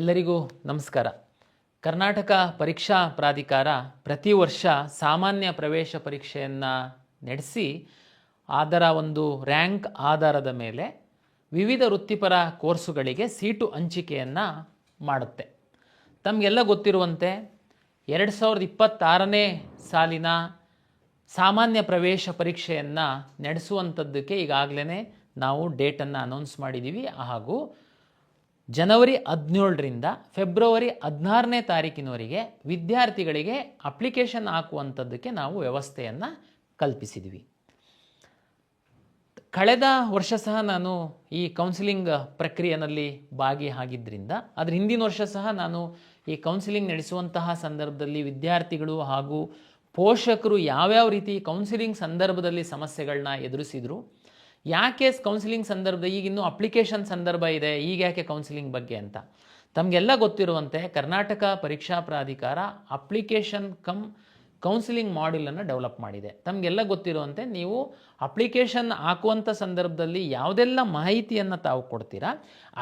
ಎಲ್ಲರಿಗೂ ನಮಸ್ಕಾರ. ಕರ್ನಾಟಕ ಪರೀಕ್ಷಾ ಪ್ರಾಧಿಕಾರ ಪ್ರತಿ ವರ್ಷ ಸಾಮಾನ್ಯ ಪ್ರವೇಶ ಪರೀಕ್ಷೆಯನ್ನು ನಡೆಸಿ ಅದರ ಒಂದು ರ್ಯಾಂಕ್ ಆಧಾರದ ಮೇಲೆ ವಿವಿಧ ವೃತ್ತಿಪರ ಕೋರ್ಸುಗಳಿಗೆ ಸೀಟು ಹಂಚಿಕೆಯನ್ನು ಮಾಡುತ್ತೆ. ತಮಗೆಲ್ಲ ಗೊತ್ತಿರುವಂತೆ 2026ನೇ ಸಾಲಿನ ಸಾಮಾನ್ಯ ಪ್ರವೇಶ ಪರೀಕ್ಷೆಯನ್ನು ನಡೆಸುವಂಥದ್ದಕ್ಕೆ ಈಗಾಗಲೇ ನಾವು ಡೇಟನ್ನು ಅನೌನ್ಸ್ ಮಾಡಿದ್ದೀವಿ. ಹಾಗೂ ಜನವರಿ 17ರಿಂದ ಫೆಬ್ರವರಿ 16ನೇ ತಾರೀಕಿನವರೆಗೆ ವಿದ್ಯಾರ್ಥಿಗಳಿಗೆ ಅಪ್ಲಿಕೇಶನ್ ಹಾಕುವಂಥದ್ದಕ್ಕೆ ನಾವು ವ್ಯವಸ್ಥೆಯನ್ನು ಕಲ್ಪಿಸಿದ್ವಿ. ಕಳೆದ ವರ್ಷ ಸಹ ನಾನು ಈ ಕೌನ್ಸಿಲಿಂಗ್ ಪ್ರಕ್ರಿಯೆಯಲ್ಲಿ ಭಾಗಿಯಾಗಿದ್ದರಿಂದ ಅದರ ಹಿಂದಿನ ವರ್ಷ ಸಹ ನಾನು ಈ ಕೌನ್ಸಿಲಿಂಗ್ ನಡೆಸುವಂತಹ ಸಂದರ್ಭದಲ್ಲಿ ವಿದ್ಯಾರ್ಥಿಗಳು ಹಾಗೂ ಪೋಷಕರು ಯಾವ್ಯಾವ ರೀತಿ ಕೌನ್ಸಿಲಿಂಗ್ ಸಂದರ್ಭದಲ್ಲಿ ಸಮಸ್ಯೆಗಳನ್ನ ಎದುರಿಸಿದರು, ಯಾಕೆ ಕೌನ್ಸಿಲಿಂಗ್ ಸಂದರ್ಭದ ಈಗಿನ್ನೂ ಅಪ್ಲಿಕೇಶನ್ ಸಂದರ್ಭ ಇದೆ, ಈಗ ಯಾಕೆ ಕೌನ್ಸಿಲಿಂಗ್ ಬಗ್ಗೆ ಅಂತ ತಮಗೆಲ್ಲ ಗೊತ್ತಿರುವಂತೆ ಕರ್ನಾಟಕ ಪರೀಕ್ಷಾ ಪ್ರಾಧಿಕಾರ ಅಪ್ಲಿಕೇಶನ್ ಕೌನ್ಸಿಲಿಂಗ್ ಮಾಡ್ಯೂಲನ್ನು ಡೆವಲಪ್ ಮಾಡಿದೆ. ತಮಗೆಲ್ಲ ಗೊತ್ತಿರುವಂತೆ ನೀವು ಅಪ್ಲಿಕೇಶನ್ ಹಾಕುವಂಥ ಸಂದರ್ಭದಲ್ಲಿ ಯಾವುದೆಲ್ಲ ಮಾಹಿತಿಯನ್ನು ತಾವು ಕೊಡ್ತೀರಾ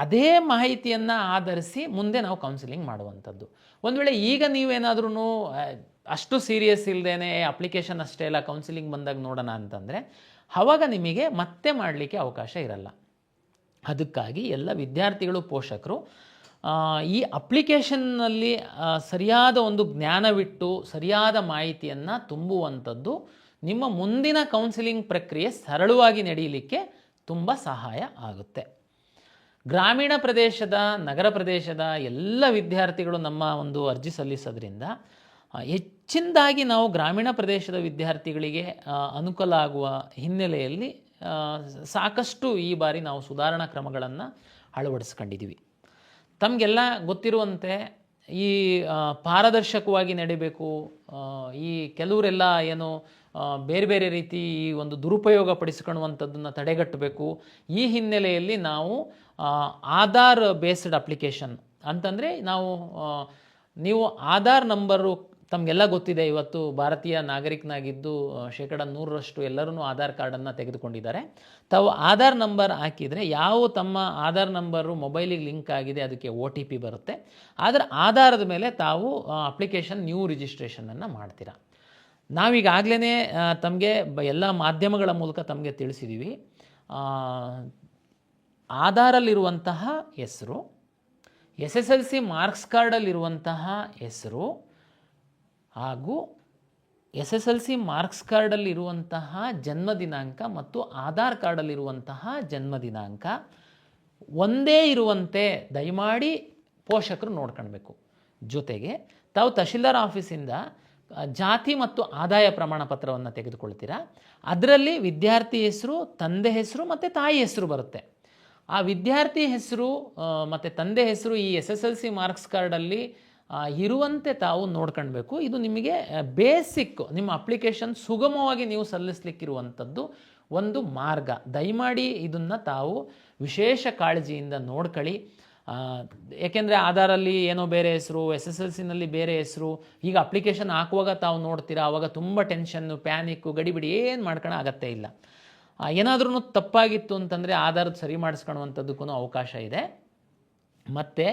ಅದೇ ಮಾಹಿತಿಯನ್ನು ಆಧರಿಸಿ ಮುಂದೆ ನಾವು ಕೌನ್ಸಿಲಿಂಗ್ ಮಾಡುವಂಥದ್ದು. ಒಂದು ವೇಳೆ ಈಗ ನೀವೇನಾದ್ರೂ ಅಷ್ಟು ಸೀರಿಯಸ್ ಇಲ್ಲದೇ ಅಪ್ಲಿಕೇಶನ್ ಅಷ್ಟೇ ಎಲ್ಲ ಕೌನ್ಸಿಲಿಂಗ್ ಬಂದಾಗ ನೋಡೋಣ ಅಂತಂದರೆ ಆವಾಗ ನಿಮಗೆ ಮತ್ತೆ ಮಾಡಲಿಕ್ಕೆ ಅವಕಾಶ ಇರಲ್ಲ. ಅದಕ್ಕಾಗಿ ಎಲ್ಲ ವಿದ್ಯಾರ್ಥಿಗಳು ಪೋಷಕರು ಈ ಅಪ್ಲಿಕೇಶನ್ನಲ್ಲಿ ಸರಿಯಾದ ಒಂದು ಜ್ಞಾನವಿಟ್ಟು ಸರಿಯಾದ ಮಾಹಿತಿಯನ್ನು ತುಂಬುವಂಥದ್ದು ನಿಮ್ಮ ಮುಂದಿನ ಕೌನ್ಸಿಲಿಂಗ್ ಪ್ರಕ್ರಿಯೆ ಸರಳವಾಗಿ ನಡೆಯಲಿಕ್ಕೆ ತುಂಬ ಸಹಾಯ ಆಗುತ್ತೆ. ಗ್ರಾಮೀಣ ಪ್ರದೇಶದ ನಗರ ಪ್ರದೇಶದ ಎಲ್ಲ ವಿದ್ಯಾರ್ಥಿಗಳು ನಮ್ಮ ಒಂದು ಅರ್ಜಿ ಸಲ್ಲಿಸೋದ್ರಿಂದ ಹೆಚ್ಚಿನದಾಗಿ ನಾವು ಗ್ರಾಮೀಣ ಪ್ರದೇಶದ ವಿದ್ಯಾರ್ಥಿಗಳಿಗೆ ಅನುಕೂಲ ಆಗುವ ಹಿನ್ನೆಲೆಯಲ್ಲಿ ಸಾಕಷ್ಟು ಈ ಬಾರಿ ನಾವು ಸುಧಾರಣಾ ಕ್ರಮಗಳನ್ನು ಅಳವಡಿಸ್ಕೊಂಡಿದ್ದೀವಿ. ತಮಗೆಲ್ಲ ಗೊತ್ತಿರುವಂತೆ ಈ ಪಾರದರ್ಶಕವಾಗಿ ನಡೀಬೇಕು, ಈ ಕೆಲವರೆಲ್ಲ ಏನು ಬೇರೆ ಬೇರೆ ರೀತಿ ಈ ಒಂದು ದುರುಪಯೋಗ ಪಡಿಸ್ಕೊಳ್ಳುವಂಥದ್ದನ್ನು ತಡೆಗಟ್ಟಬೇಕು. ಈ ಹಿನ್ನೆಲೆಯಲ್ಲಿ ನಾವು ಆಧಾರ್ ಬೇಸ್ಡ್ ಅಪ್ಲಿಕೇಶನ್ ಅಂತಂದರೆ ನೀವು ಆಧಾರ್ ನಂಬರು ತಮಗೆಲ್ಲ ಗೊತ್ತಿದೆ. ಇವತ್ತು ಭಾರತೀಯ ನಾಗರಿಕನಾಗಿದ್ದು 100% ಎಲ್ಲರೂ ಆಧಾರ್ ಕಾರ್ಡನ್ನು ತೆಗೆದುಕೊಂಡಿದ್ದಾರೆ. ತಾವು ಆಧಾರ್ ನಂಬರ್ ಹಾಕಿದರೆ ಯಾವ ತಮ್ಮ ಆಧಾರ್ ನಂಬರು ಮೊಬೈಲಿಗೆ ಲಿಂಕ್ ಆಗಿದೆ ಅದಕ್ಕೆ OTP ಬರುತ್ತೆ. ಅದರ ಆಧಾರದ ಮೇಲೆ ತಾವು ಅಪ್ಲಿಕೇಶನ್ ನ್ಯೂ ರಿಜಿಸ್ಟ್ರೇಷನನ್ನು ಮಾಡ್ತೀರಾ. ನಾವೀಗಾಗಲೇ ತಮಗೆ ಎಲ್ಲ ಮಾಧ್ಯಮಗಳ ಮೂಲಕ ತಮಗೆ ತಿಳಿಸಿದ್ದೀವಿ. ಆಧಾರಲ್ಲಿರುವಂತಹ ಹೆಸರು, SSLC ಮಾರ್ಕ್ಸ್ ಕಾರ್ಡಲ್ಲಿರುವಂತಹ ಹೆಸರು ಹಾಗೂ SSLC ಮಾರ್ಕ್ಸ್ ಕಾರ್ಡಲ್ಲಿರುವಂತಹ ಜನ್ಮ ದಿನಾಂಕ ಮತ್ತು ಆಧಾರ್ ಕಾರ್ಡಲ್ಲಿರುವಂತಹ ಜನ್ಮ ದಿನಾಂಕ ಒಂದೇ ಇರುವಂತೆ ದಯಮಾಡಿ ಪೋಷಕರು ನೋಡ್ಕೊಳ್ಬೇಕು. ಜೊತೆಗೆ ತಾವು ತಹಶೀಲ್ದಾರ್ ಆಫೀಸಿಂದ ಜಾತಿ ಮತ್ತು ಆದಾಯ ಪ್ರಮಾಣ ಪತ್ರವನ್ನು ತೆಗೆದುಕೊಳ್ತೀರಾ. ಅದರಲ್ಲಿ ವಿದ್ಯಾರ್ಥಿ ಹೆಸರು, ತಂದೆ ಹೆಸರು ಮತ್ತು ತಾಯಿ ಹೆಸರು ಬರುತ್ತೆ. ಆ ವಿದ್ಯಾರ್ಥಿ ಹೆಸರು ಮತ್ತು ತಂದೆ ಹೆಸರು ಈ SSLC ಮಾರ್ಕ್ಸ್ ಕಾರ್ಡಲ್ಲಿ ಇರುವಂತೆ ತಾವು ನೋಡ್ಕೊಳ್ಬೇಕು. ಇದು ನಿಮಗೆ ಬೇಸಿಕ್ ನಿಮ್ಮ ಅಪ್ಲಿಕೇಶನ್ ಸುಗಮವಾಗಿ ನೀವು ಸಲ್ಲಿಸಲಿಕ್ಕಿರುವಂಥದ್ದು ಒಂದು ಮಾರ್ಗ. ದಯಮಾಡಿ ಇದನ್ನು ತಾವು ವಿಶೇಷ ಕಾಳಜಿಯಿಂದ ನೋಡ್ಕೊಳ್ಳಿ. ಏಕೆಂದರೆ ಆಧಾರಲ್ಲಿ ಏನೋ ಬೇರೆ ಹೆಸರು, SSLCನಲ್ಲಿ ಬೇರೆ ಹೆಸರು, ಈಗ ಅಪ್ಲಿಕೇಶನ್ ಹಾಕುವಾಗ ತಾವು ನೋಡ್ತೀರಾ ಆವಾಗ ತುಂಬ ಟೆನ್ಷನ್ನು, ಪ್ಯಾನಿಕ್ಕು, ಗಡಿಬಿಡಿ ಏನು ಮಾಡ್ಕೊಳ್ಳೋ ಅಗತ್ಯ ಇಲ್ಲ. ಏನಾದ್ರೂ ತಪ್ಪಾಗಿತ್ತು ಅಂತಂದರೆ ಆಧಾರದ ಸರಿ ಮಾಡಿಸ್ಕೊಳ್ಳುವಂಥದ್ದಕ್ಕೂ ಅವಕಾಶ ಇದೆ. ಮತ್ತು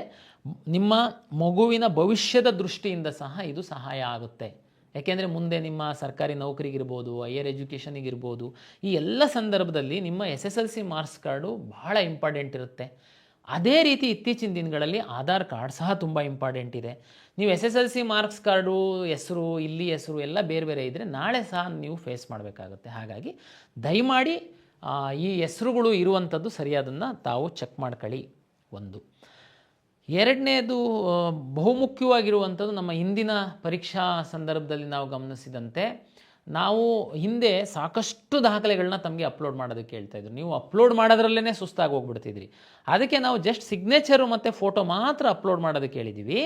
ನಿಮ್ಮ ಮಗುವಿನ ಭವಿಷ್ಯದ ದೃಷ್ಟಿಯಿಂದ ಸಹ ಇದು ಸಹಾಯ ಆಗುತ್ತೆ. ಯಾಕೆಂದರೆ ಮುಂದೆ ನಿಮ್ಮ ಸರ್ಕಾರಿ ನೌಕರಿಗಿರ್ಬೋದು, ಹೈಯರ್ ಎಜುಕೇಷನಿಗಿರ್ಬೋದು, ಈ ಎಲ್ಲ ಸಂದರ್ಭದಲ್ಲಿ ನಿಮ್ಮ SSLC ಮಾರ್ಕ್ಸ್ ಕಾರ್ಡು ಬಹಳ ಇಂಪಾರ್ಟೆಂಟ್ ಇರುತ್ತೆ. ಅದೇ ರೀತಿ ಇತ್ತೀಚಿನ ದಿನಗಳಲ್ಲಿ ಆಧಾರ್ ಕಾರ್ಡ್ ಸಹ ತುಂಬ ಇಂಪಾರ್ಟೆಂಟ್ ಇದೆ. ನೀವು SSLC ಮಾರ್ಕ್ಸ್ ಕಾರ್ಡು ಹೆಸರು, ಇಲ್ಲಿ ಹೆಸರು ಎಲ್ಲ ಬೇರೆ ಬೇರೆ ಇದ್ದರೆ ನಾಳೆ ಸಹ ನೀವು ಫೇಸ್ ಮಾಡಬೇಕಾಗುತ್ತೆ. ಹಾಗಾಗಿ ದಯಮಾಡಿ ಈ ಹೆಸರುಗಳು ಇರುವಂಥದ್ದು ಸರಿಯಾದನ್ನು ತಾವು ಚೆಕ್ ಮಾಡ್ಕೊಳ್ಳಿ. ಒಂದು ಎರಡನೇದು ಬಹುಮುಖ್ಯವಾಗಿರುವಂಥದ್ದು ನಮ್ಮ ಹಿಂದಿನ ಪರೀಕ್ಷಾ ಸಂದರ್ಭದಲ್ಲಿ ನಾವು ಗಮನಿಸಿದಂತೆ ನಾವು ಹಿಂದೆ ಸಾಕಷ್ಟು ದಾಖಲೆಗಳನ್ನ ತಮಗೆ ಅಪ್ಲೋಡ್ ಮಾಡೋದಕ್ಕೆ ಹೇಳ್ತಾಯಿದ್ರು. ನೀವು ಅಪ್ಲೋಡ್ ಮಾಡೋದ್ರಲ್ಲೇ ಸುಸ್ತಾಗಿ ಹೋಗ್ಬಿಡ್ತಿದ್ರಿ. ಅದಕ್ಕೆ ನಾವು ಜಸ್ಟ್ ಸಿಗ್ನೇಚರು ಮತ್ತು ಫೋಟೋ ಮಾತ್ರ ಅಪ್ಲೋಡ್ ಮಾಡೋದಕ್ಕೆ ಹೇಳಿದ್ದೀವಿ.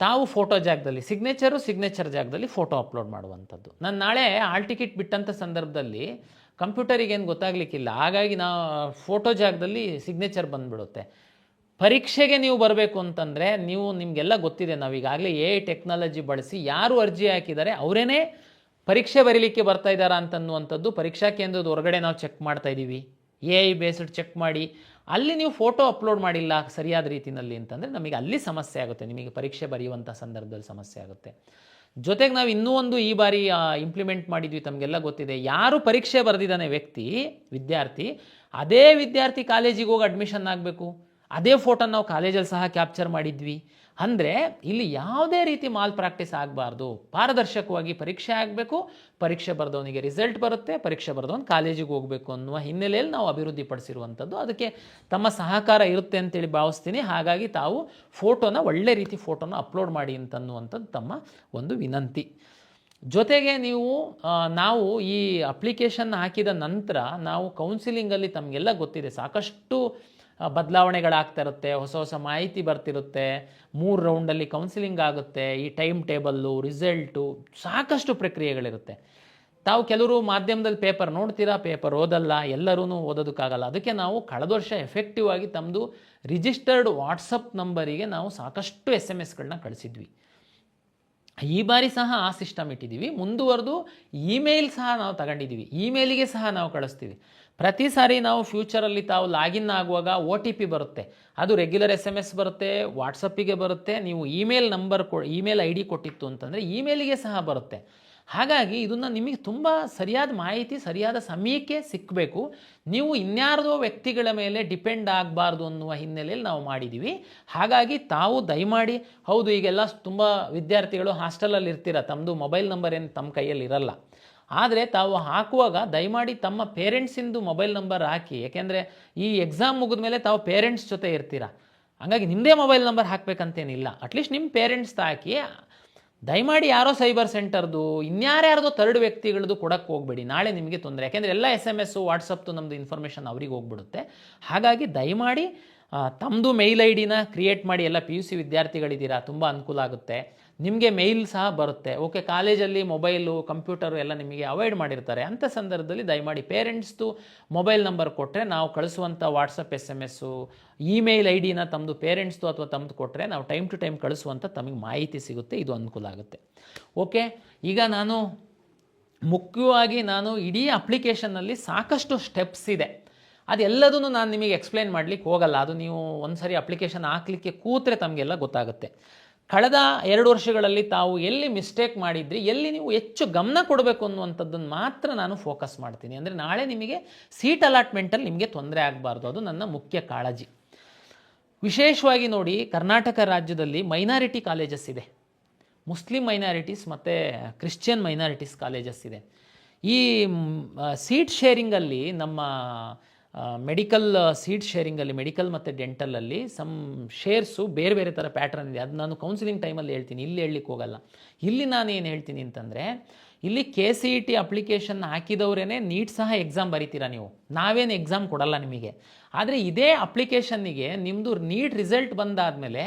ತಾವು ಫೋಟೋ ಜಾಗದಲ್ಲಿ ಸಿಗ್ನೇಚರ್ ಜಾಗದಲ್ಲಿ ಫೋಟೋ ಅಪ್ಲೋಡ್ ಮಾಡುವಂಥದ್ದು. ನಾನು ನಾಳೆ ಹಾಲ್ ಟಿಕೆಟ್ ಬಿಟ್ಟಂಥ ಸಂದರ್ಭದಲ್ಲಿ ಕಂಪ್ಯೂಟರಿಗೇನು ಗೊತ್ತಾಗಲಿಕ್ಕಿಲ್ಲ, ಹಾಗಾಗಿ ನಾವು ಫೋಟೋ ಜಾಗದಲ್ಲಿ ಸಿಗ್ನೇಚರ್ ಬಂದುಬಿಡುತ್ತೆ. ಪರೀಕ್ಷೆಗೆ ನೀವು ಬರಬೇಕು ಅಂತಂದರೆ ನಿಮಗೆಲ್ಲ ಗೊತ್ತಿದೆ, ನಾವೀಗಾಗಲೇ ಟೆಕ್ನಾಲಜಿ ಬಳಸಿ ಯಾರು ಅರ್ಜಿ ಹಾಕಿದ್ದಾರೆ ಅವರೇನೇ ಪರೀಕ್ಷೆ ಬರೀಲಿಕ್ಕೆ ಬರ್ತಾ ಇದ್ದಾರಾ ಅಂತನ್ನುವಂಥದ್ದು ಪರೀಕ್ಷಾ ಕೇಂದ್ರದ ಹೊರಗಡೆ ನಾವು ಚೆಕ್ ಮಾಡ್ತಾ ಇದ್ದೀವಿ. AI ಬೇಸ್ಡ್ ಚೆಕ್ ಮಾಡಿ, ಅಲ್ಲಿ ನೀವು ಫೋಟೋ ಅಪ್ಲೋಡ್ ಮಾಡಿಲ್ಲ ಸರಿಯಾದ ರೀತಿಯಲ್ಲಿ ಅಂತಂದರೆ ನಮಗೆ ಅಲ್ಲಿ ಸಮಸ್ಯೆ ಆಗುತ್ತೆ, ನಿಮಗೆ ಪರೀಕ್ಷೆ ಬರೆಯುವಂಥ ಸಂದರ್ಭದಲ್ಲಿ ಸಮಸ್ಯೆ ಆಗುತ್ತೆ. ಜೊತೆಗೆ ನಾವು ಇನ್ನೂ ಒಂದು ಈ ಬಾರಿ ಇಂಪ್ಲಿಮೆಂಟ್ ಮಾಡಿದ್ವಿ, ತಮಗೆಲ್ಲ ಗೊತ್ತಿದೆ, ಯಾರು ಪರೀಕ್ಷೆ ಬರೆದಿದ್ದಾನೆ ವಿದ್ಯಾರ್ಥಿ, ಅದೇ ವಿದ್ಯಾರ್ಥಿ ಕಾಲೇಜಿಗೆ ಹೋಗಿ ಅಡ್ಮಿಷನ್ ಆಗಬೇಕು. ಅದೇ ಫೋಟೋನ ನಾವು ಕಾಲೇಜಲ್ಲಿ ಸಹ ಕ್ಯಾಪ್ಚರ್ ಮಾಡಿದ್ವಿ. ಅಂದರೆ ಇಲ್ಲಿ ಯಾವುದೇ ರೀತಿ ಮಾಲ್ ಪ್ರಾಕ್ಟೀಸ್ ಆಗಬಾರ್ದು, ಪಾರದರ್ಶಕವಾಗಿ ಪರೀಕ್ಷೆ ಆಗಬೇಕು, ಪರೀಕ್ಷೆ ಬರೆದವನಿಗೆ ರಿಸಲ್ಟ್ ಬರುತ್ತೆ, ಪರೀಕ್ಷೆ ಬರೆದವನು ಕಾಲೇಜಿಗೆ ಹೋಗಬೇಕು ಅನ್ನುವ ಹಿನ್ನೆಲೆಯಲ್ಲಿ ನಾವು ಅಭಿವೃದ್ಧಿಪಡಿಸಿರುವಂಥದ್ದು. ಅದಕ್ಕೆ ತಮ್ಮ ಸಹಕಾರ ಇರುತ್ತೆ ಅಂತೇಳಿ ಭಾವಿಸ್ತೀನಿ. ಹಾಗಾಗಿ ತಾವು ಒಳ್ಳೆ ರೀತಿ ಫೋಟೋನ ಅಪ್ಲೋಡ್ ಮಾಡಿ ಅಂತನ್ನುವಂಥದ್ದು ತಮ್ಮ ಒಂದು ವಿನಂತಿ. ಜೊತೆಗೆ ನಾವು ಈ ಅಪ್ಲಿಕೇಶನ್ ಹಾಕಿದ ನಂತರ ನಾವು ಕೌನ್ಸಿಲಿಂಗಲ್ಲಿ ತಮಗೆಲ್ಲ ಗೊತ್ತಿದೆ ಸಾಕಷ್ಟು ಬದಲಾವಣೆಗಳಾಗ್ತಾ ಇರುತ್ತೆ, ಹೊಸ ಮಾಹಿತಿ ಬರ್ತಿರುತ್ತೆ, 3 ರೌಂಡಲ್ಲಿ ಕೌನ್ಸಿಲಿಂಗ್ ಆಗುತ್ತೆ, ಈ ಟೈಮ್ ಟೇಬಲ್ಲು, ರಿಸಲ್ಟು, ಸಾಕಷ್ಟು ಪ್ರಕ್ರಿಯೆಗಳಿರುತ್ತೆ. ತಾವು ಕೆಲವರು ಮಾಧ್ಯಮದಲ್ಲಿ ಪೇಪರ್ ನೋಡ್ತೀರಾ, ಪೇಪರ್ ಓದಲ್ಲ, ಎಲ್ಲರೂ ಓದೋದಕ್ಕಾಗಲ್ಲ. ಅದಕ್ಕೆ ನಾವು ಕಳೆದ ವರ್ಷ ಎಫೆಕ್ಟಿವ್ ಆಗಿ ತಮ್ಮದು ರಿಜಿಸ್ಟರ್ಡ್ ವಾಟ್ಸಪ್ ನಂಬರಿಗೆ ನಾವು ಸಾಕಷ್ಟು SMS ಕಳಿಸಿದ್ವಿ. ಈ ಬಾರಿ ಸಹ ಆ ಸಿಸ್ಟಮ್ ಇಟ್ಟಿದ್ದೀವಿ. ಮುಂದುವರೆದು ಇಮೇಲ್ ಸಹ ನಾವು ತಗೊಂಡಿದ್ದೀವಿ, ಇಮೇಲಿಗೆ ಸಹ ನಾವು ಕಳಿಸ್ತೀವಿ. ಪ್ರತಿ ಸಾರಿ ನಾವು ಫ್ಯೂಚರಲ್ಲಿ ತಾವು ಲಾಗಿನ್ ಆಗುವಾಗ OTP ಬರುತ್ತೆ, ಅದು ರೆಗ್ಯುಲರ್ SMS ಬರುತ್ತೆ, ವಾಟ್ಸಪ್ಪಿಗೆ ಬರುತ್ತೆ. ನೀವು ಇಮೇಲ್ ID ಕೊಟ್ಟಿತ್ತು ಅಂತಂದರೆ ಇಮೇಲಿಗೆ ಸಹ ಬರುತ್ತೆ. ಹಾಗಾಗಿ ಇದನ್ನು ನಿಮಗೆ ತುಂಬ ಸರಿಯಾದ ಮಾಹಿತಿ ಸರಿಯಾದ ಸಮಯಕ್ಕೆ ಸಿಕ್ಕಬೇಕು. ನೀವು ಇನ್ಯಾರದೋ ವ್ಯಕ್ತಿಗಳ ಮೇಲೆ ಡಿಪೆಂಡ್ ಆಗಬಾರ್ದು ಅನ್ನುವ ಹಿನ್ನೆಲೆಯಲ್ಲಿ ನಾವು ಮಾಡಿದ್ದೀವಿ. ಹಾಗಾಗಿ ತಾವು ದಯಮಾಡಿ, ಹೌದು ಈಗೆಲ್ಲ ತುಂಬ ವಿದ್ಯಾರ್ಥಿಗಳು ಹಾಸ್ಟೆಲಲ್ಲಿ ಇರ್ತೀರ, ತಮ್ಮದು ಮೊಬೈಲ್ ನಂಬರ್ ಏನು ತಮ್ಮ ಕೈಯಲ್ಲಿ ಇರಲ್ಲ. ಆದರೆ ತಾವು ಹಾಕುವಾಗ ದಯಮಾಡಿ ತಮ್ಮ ಪೇರೆಂಟ್ಸಿಂದು ಮೊಬೈಲ್ ನಂಬರ್ ಹಾಕಿ. ಯಾಕೆಂದರೆ ಈ ಎಕ್ಸಾಮ್ ಮುಗಿದ ಮೇಲೆ ತಾವು ಪೇರೆಂಟ್ಸ್ ಜೊತೆ ಇರ್ತೀರ, ಹಾಗಾಗಿ ನಿಮ್ಮದೇ ಮೊಬೈಲ್ ನಂಬರ್ ಹಾಕಬೇಕಂತೇನಿಲ್ಲ. ಅಟ್ಲೀಸ್ಟ್ ನಿಮ್ಮ ಪೇರೆಂಟ್ಸ್ದು ಹಾಕಿ. ದಯಮಾಡಿ ಯಾರೋ ಸೈಬರ್ ಸೆಂಟರ್ದು ಇನ್ಯಾರ್ಯಾರ್ದೋ ಥರ್ಡ್ ವ್ಯಕ್ತಿಗಳದ್ದು ಕೊಡೋಕ್ಕೆ ಹೋಗಬೇಡಿ, ನಾಳೆ ನಿಮಗೆ ತೊಂದರೆ. ಯಾಕೆಂದರೆ ಎಲ್ಲ SMS ವಾಟ್ಸಪ್ದು ನಮ್ಮದು ಇನ್ಫಾರ್ಮೇಷನ್ ಅವ್ರಿಗೆ ಹೋಗ್ಬಿಡುತ್ತೆ. ಹಾಗಾಗಿ ದಯಮಾಡಿ ತಮ್ಮದು ಮೇಲ್ ID ಕ್ರಿಯೇಟ್ ಮಾಡಿ. ಎಲ್ಲ PUC ವಿದ್ಯಾರ್ಥಿಗಳಿದ್ದೀರಾ, ತುಂಬ ಅನುಕೂಲ ಆಗುತ್ತೆ. ನಿಮಗೆ ಮೇಲ್ ಸಹ ಬರುತ್ತೆ. ಓಕೆ, ಕಾಲೇಜಲ್ಲಿ ಮೊಬೈಲು ಕಂಪ್ಯೂಟರು ಎಲ್ಲ ನಿಮಗೆ ಅವಾಯ್ಡ್ ಮಾಡಿರ್ತಾರೆ, ಅಂಥ ಸಂದರ್ಭದಲ್ಲಿ ದಯಮಾಡಿ ಪೇರೆಂಟ್ಸ್ದು ಮೊಬೈಲ್ ನಂಬರ್ ಕೊಟ್ಟರೆ ನಾವು ಕಳಿಸುವಂಥ ವಾಟ್ಸಪ್ SMS ಇಮೇಲ್ ID ತಮ್ಮದು ಪೇರೆಂಟ್ಸ್ದು ಅಥವಾ ತಮ್ಮದು ಕೊಟ್ಟರೆ ನಾವು ಟೈಮ್ ಟು ಟೈಮ್ ಕಳಿಸುವಂಥ ತಮಗೆ ಮಾಹಿತಿ ಸಿಗುತ್ತೆ, ಇದು ಅನುಕೂಲ ಆಗುತ್ತೆ. ಓಕೆ, ಈಗ ಮುಖ್ಯವಾಗಿ ಇಡೀ ಅಪ್ಲಿಕೇಶನ್ನಲ್ಲಿ ಸಾಕಷ್ಟು ಸ್ಟೆಪ್ಸ್ ಇದೆ, ಅದೆಲ್ಲದನ್ನು ನಾನು ನಿಮಗೆ ಎಕ್ಸ್ಪ್ಲೈನ್ ಮಾಡಲಿಕ್ಕೆ ಹೋಗಲ್ಲ. ಅದು ನೀವು ಒಂದು ಸರಿ ಅಪ್ಲಿಕೇಶನ್ ಹಾಕಲಿಕ್ಕೆ ಕೂತ್ರೆ ತಮಗೆಲ್ಲ ಗೊತ್ತಾಗುತ್ತೆ. ಕಳೆದ 2 ವರ್ಷಗಳಲ್ಲಿ ತಾವು ಎಲ್ಲಿ ಮಿಸ್ಟೇಕ್ ಮಾಡಿದ್ರಿ, ಎಲ್ಲಿ ನೀವು ಹೆಚ್ಚು ಗಮನ ಕೊಡಬೇಕು ಅನ್ನುವಂಥದ್ದನ್ನು ಮಾತ್ರ ನಾನು ಫೋಕಸ್ ಮಾಡ್ತೀನಿ. ಅಂದರೆ ನಾಳೆ ನಿಮಗೆ ಸೀಟ್ ಅಲಾಟ್ಮೆಂಟಲ್ಲಿ ನಿಮಗೆ ತೊಂದರೆ ಆಗಬಾರ್ದು, ಅದು ನನ್ನ ಮುಖ್ಯ ಕಾಳಜಿ. ವಿಶೇಷವಾಗಿ ನೋಡಿ, ಕರ್ನಾಟಕ ರಾಜ್ಯದಲ್ಲಿ ಮೈನಾರಿಟಿ ಕಾಲೇಜಸ್ ಇದೆ, ಮುಸ್ಲಿಂ ಮೈನಾರಿಟೀಸ್ ಮತ್ತು ಕ್ರಿಶ್ಚಿಯನ್ ಮೈನಾರಿಟೀಸ್ ಕಾಲೇಜಸ್ ಇದೆ. ಈ ಸೀಟ್ ಶೇರಿಂಗಲ್ಲಿ ನಮ್ಮ ಮೆಡಿಕಲ್ ಸೀಟ್ ಶೇರಿಂಗಲ್ಲಿ, ಮೆಡಿಕಲ್ ಮತ್ತು ಡೆಂಟಲಲ್ಲಿ ಶೇರ್ಸು ಬೇರೆ ಬೇರೆ ಥರ ಪ್ಯಾಟ್ರನ್ ಇದೆ. ಅದು ನಾನು ಕೌನ್ಸಿಲಿಂಗ್ ಟೈಮಲ್ಲಿ ಹೇಳ್ತೀನಿ, ಇಲ್ಲಿ ಹೇಳಲಿಕ್ಕೆ ಹೋಗಲ್ಲ. ಇಲ್ಲಿ ನಾನು ಏನು ಹೇಳ್ತೀನಿ ಅಂತಂದರೆ, ಇಲ್ಲಿ KCET ಅಪ್ಲಿಕೇಶನ್ ಹಾಕಿದವರೇ ನೀಟ್ ಸಹ ಎಕ್ಸಾಮ್ ಬರೀತೀರಾ ನೀವು, ನಾವೇನು ಎಕ್ಸಾಮ್ ಕೊಡಲ್ಲ ನಿಮಗೆ. ಆದರೆ ಇದೇ ಅಪ್ಲಿಕೇಶನ್ನಿಗೆ ನಿಮ್ಮದು ನೀಟ್ ರಿಸಲ್ಟ್ ಬಂದಾದಮೇಲೆ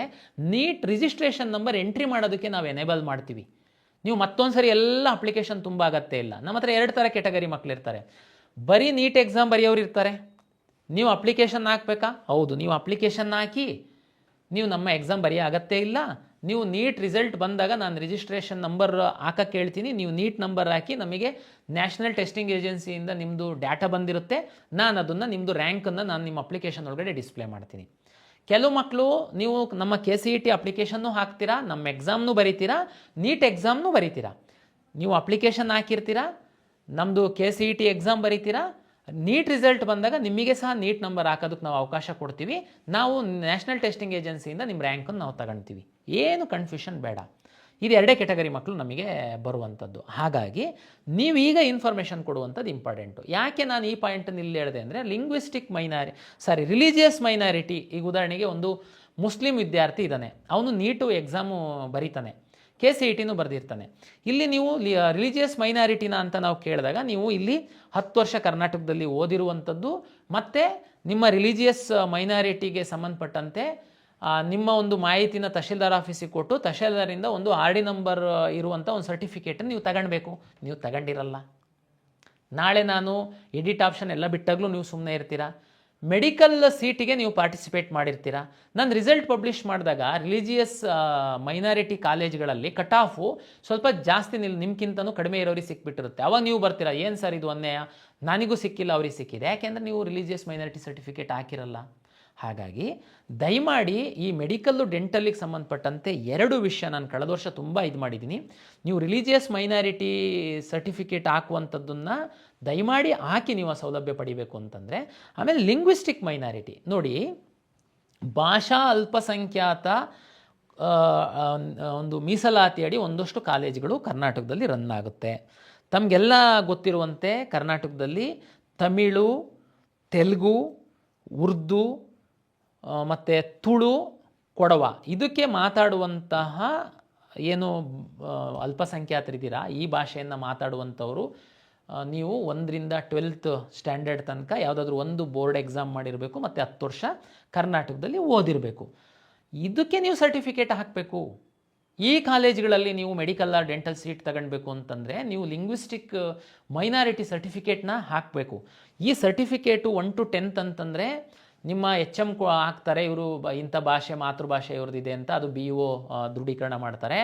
ನೀಟ್ ರಿಜಿಸ್ಟ್ರೇಷನ್ ನಂಬರ್ ಎಂಟ್ರಿ ಮಾಡೋದಕ್ಕೆ ನಾವು ಎನೇಬಲ್ ಮಾಡ್ತೀವಿ. ನೀವು ಮತ್ತೊಂದು ಸರಿ ಎಲ್ಲ ಅಪ್ಲಿಕೇಶನ್ ತುಂಬ ಅಗತ್ಯ ಇಲ್ಲ. ನಮ್ಮ ಹತ್ರ 2 ಥರ ಕೆಟಗರಿ ಮಕ್ಕಳಿರ್ತಾರೆ. ಬರೀ ನೀಟ್ ಎಕ್ಸಾಮ್ ಬರೆಯೋರು ಇರ್ತಾರೆ. ನೀವು ಅಪ್ಲಿಕೇಶನ್ ಹಾಕಬೇಕಾ? ಹೌದು, ನೀವು ಅಪ್ಲಿಕೇಶನ್ ಹಾಕಿ, ನೀವು ನಮ್ಮ ಎಕ್ಸಾಮ್ ಬರೆಯೋ ಅಗತ್ಯ ಇಲ್ಲ. ನೀವು ನೀಟ್ ರಿಸಲ್ಟ್ ಬಂದಾಗ ನಾನು ರಿಜಿಸ್ಟ್ರೇಷನ್ ನಂಬರ್ ಹಾಕಕ್ಕೆ ಹೇಳ್ತೀನಿ, ನೀವು ನೀಟ್ ನಂಬರ್ ಹಾಕಿ, ನಮಗೆ ನ್ಯಾಷನಲ್ ಟೆಸ್ಟಿಂಗ್ ಏಜೆನ್ಸಿಯಿಂದ ನಿಮ್ಮದು ಡಾಟಾ ಬಂದಿರುತ್ತೆ, ನಾನು ಅದನ್ನು ನಿಮ್ಮದು ರ್ಯಾಂಕನ್ನು ನಾನು ನಿಮ್ಮ ಅಪ್ಲಿಕೇಶನ್ ಒಳಗಡೆ ಡಿಸ್ಪ್ಲೇ ಮಾಡ್ತೀನಿ. ಕೆಲವು ಮಕ್ಕಳು ನೀವು ನಮ್ಮ KCET ಅಪ್ಲಿಕೇಶನ್ನು ಹಾಕ್ತೀರಾ, ನಮ್ಮ ಎಕ್ಸಾಮ್ನೂ ಬರೀತೀರಾ, ನೀಟ್ ಎಕ್ಸಾಮ್ನೂ ಬರೀತೀರಾ. ನೀವು ಅಪ್ಲಿಕೇಶನ್ ಹಾಕಿರ್ತೀರಾ, ನಮ್ಮದು KCET ಎಕ್ಸಾಮ್ ಬರೀತೀರಾ, ನೀಟ್ ರಿಸಲ್ಟ್ ಬಂದಾಗ ನಿಮಗೆ ಸಹ ನೀಟ್ ನಂಬರ್ ಹಾಕೋದಕ್ಕೆ ನಾವು ಅವಕಾಶ ಕೊಡ್ತೀವಿ. ನಾವು ನ್ಯಾಷನಲ್ ಟೆಸ್ಟಿಂಗ್ ಏಜೆನ್ಸಿಯಿಂದ ನಿಮ್ಮ ರ್ಯಾಂಕನ್ನು ನಾವು ತಗೊಳ್ತೀವಿ. ಏನು ಕನ್ಫ್ಯೂಷನ್ ಬೇಡ. ಇದು 2 ಕೆಟಗರಿ ಮಕ್ಕಳು ನಮಗೆ ಬರುವಂಥದ್ದು. ಹಾಗಾಗಿ ನೀವು ಈಗ ಇನ್ಫಾರ್ಮೇಷನ್ ಕೊಡುವಂಥದ್ದು ಇಂಪಾರ್ಟೆಂಟು. ಯಾಕೆ ನಾನು ಈ ಪಾಯಿಂಟನ್ನು ಇಲ್ಲಿ ಹೇಳಿದೆ ಅಂದರೆ, ರಿಲಿಜಿಯಸ್ ಮೈನಾರಿಟಿ. ಈಗ ಉದಾಹರಣೆಗೆ ಒಂದು ಮುಸ್ಲಿಂ ವಿದ್ಯಾರ್ಥಿ ಇದ್ದಾನೆ, ಅವನು ನೀಟು ಎಕ್ಸಾಮು ಬರೀತಾನೆ, KCETನೂ ಬರೆದಿರ್ತಾನೆ. ಇಲ್ಲಿ ನೀವು ರಿಲಿಜಿಯಸ್ ಮೈನಾರಿಟಿನ ಅಂತ ನಾವು ಕೇಳಿದಾಗ, ನೀವು ಇಲ್ಲಿ 10 ವರ್ಷ ಕರ್ನಾಟಕದಲ್ಲಿ ಓದಿರುವಂಥದ್ದು ಮತ್ತು ನಿಮ್ಮ ರಿಲಿಜಿಯಸ್ ಮೈನಾರಿಟಿಗೆ ಸಂಬಂಧಪಟ್ಟಂತೆ ನಿಮ್ಮ ಒಂದು ಮಾಹಿತಿನ ತಹಶೀಲ್ದಾರ್ ಆಫೀಸಿಗೆ ಕೊಟ್ಟು, ತಹಶೀಲ್ದಾರಿಂದ ಒಂದು RD ನಂಬರ್ ಇರುವಂಥ ಒಂದು ಸರ್ಟಿಫಿಕೇಟನ್ನು ನೀವು ತಗೊಳ್ಬೇಕು. ನೀವು ತಗೊಂಡಿರಲ್ಲ. ನಾಳೆ ನಾನು ಎಡಿಟ್ ಆಪ್ಷನ್ ಎಲ್ಲ ಬಿಟ್ಟಾಗಲೂ ನೀವು ಸುಮ್ಮನೆ ಇರ್ತೀರಾ. ಮೆಡಿಕಲ್ ಸೀಟಿಗೆ ನೀವು ಪಾರ್ಟಿಸಿಪೇಟ್ ಮಾಡಿರ್ತೀರಾ. ನಾನು ರಿಸಲ್ಟ್ ಪಬ್ಲಿಷ್ ಮಾಡಿದಾಗ ರಿಲಿಜಿಯಸ್ ಮೈನಾರಿಟಿ ಕಾಲೇಜ್ಗಳಲ್ಲಿ ಕಟ್ ಆಫು ಸ್ವಲ್ಪ ಜಾಸ್ತಿ ನಿಮ್ಗಿಂತನೂ ಕಡಿಮೆ ಇರೋರಿಗೆ ಸಿಕ್ಬಿಟ್ಟಿರುತ್ತೆ. ಅವಾಗ ನೀವು ಬರ್ತೀರಾ, ಏನು ಸರ್ ಇದು ಅನ್ಯಾಯ, ನನಗೂ ಸಿಕ್ಕಿಲ್ಲ ಅವ್ರಿಗೆ ಸಿಕ್ಕಿದೆ, ಯಾಕೆಂದರೆ ನೀವು ರಿಲಿಜಿಯಸ್ ಮೈನಾರಿಟಿ ಸರ್ಟಿಫಿಕೇಟ್ ಹಾಕಿರಲ್ಲ. ಹಾಗಾಗಿ ದಯಮಾಡಿ ಈ ಮೆಡಿಕಲ್ಲು ಡೆಂಟಲ್ಲಿಗೆ ಸಂಬಂಧಪಟ್ಟಂತೆ 2 ವಿಷಯ ನಾನು ಕಳೆದ ವರ್ಷ ತುಂಬ ಇದು ಮಾಡಿದ್ದೀನಿ. ನೀವು ರಿಲಿಜಿಯಸ್ ಮೈನಾರಿಟಿ ಸರ್ಟಿಫಿಕೇಟ್ ಹಾಕುವಂಥದ್ದನ್ನು ದಯಮಾಡಿ ಹಾಕಿ ನೀವು ಆ ಸೌಲಭ್ಯ ಪಡಿಬೇಕು ಅಂತಂದರೆ. ಆಮೇಲೆ ಲಿಂಗ್ವಿಸ್ಟಿಕ್ ಮೈನಾರಿಟಿ ನೋಡಿ, ಭಾಷಾ ಅಲ್ಪಸಂಖ್ಯಾತ ಒಂದು ಮೀಸಲಾತಿ ಅಡಿ ಒಂದಷ್ಟು ಕಾಲೇಜುಗಳು ಕರ್ನಾಟಕದಲ್ಲಿ ರನ್ ಆಗುತ್ತೆ. ತಮಗೆಲ್ಲ ಗೊತ್ತಿರುವಂತೆ ಕರ್ನಾಟಕದಲ್ಲಿ ತಮಿಳು, ತೆಲುಗು, ಉರ್ದು ಮತ್ತು ತುಳು, ಕೊಡವ ಇದಕ್ಕೆ ಮಾತಾಡುವಂತಹ ಏನು ಅಲ್ಪಸಂಖ್ಯಾತರಿದ್ದೀರಾ, ಈ ಭಾಷೆಯನ್ನು ಮಾತಾಡುವಂಥವರು ನೀವು 1ರಿಂದ 12th ಸ್ಟ್ಯಾಂಡರ್ಡ್ ತನಕ ಯಾವುದಾದ್ರೂ ಒಂದು ಬೋರ್ಡ್ ಎಕ್ಸಾಮ್ ಮಾಡಿರಬೇಕು ಮತ್ತು 10 ವರ್ಷ ಕರ್ನಾಟಕದಲ್ಲಿ ಓದಿರಬೇಕು. ಇದಕ್ಕೆ ನೀವು ಸರ್ಟಿಫಿಕೇಟ್ ಹಾಕಬೇಕು. ಈ ಕಾಲೇಜ್ಗಳಲ್ಲಿ ನೀವು ಮೆಡಿಕಲ್ ಆರ್ ಡೆಂಟಲ್ ಸೀಟ್ ತಗೊಳ್ಬೇಕು ಅಂತಂದರೆ ನೀವು ಲಿಂಗ್ವಿಸ್ಟಿಕ್ ಮೈನಾರಿಟಿ ಸರ್ಟಿಫಿಕೇಟ್ನ ಹಾಕಬೇಕು. ಈ ಸರ್ಟಿಫಿಕೇಟು 1 to 10th ಅಂತಂದರೆ ನಿಮ್ಮ HM ಹಾಕ್ತಾರೆ, ಇವರು ಇಂಥ ಭಾಷೆ ಮಾತೃಭಾಷೆ ಇವ್ರದ್ದಿದೆ ಅಂತ, ಅದು BO ದೃಢೀಕರಣ ಮಾಡ್ತಾರೆ.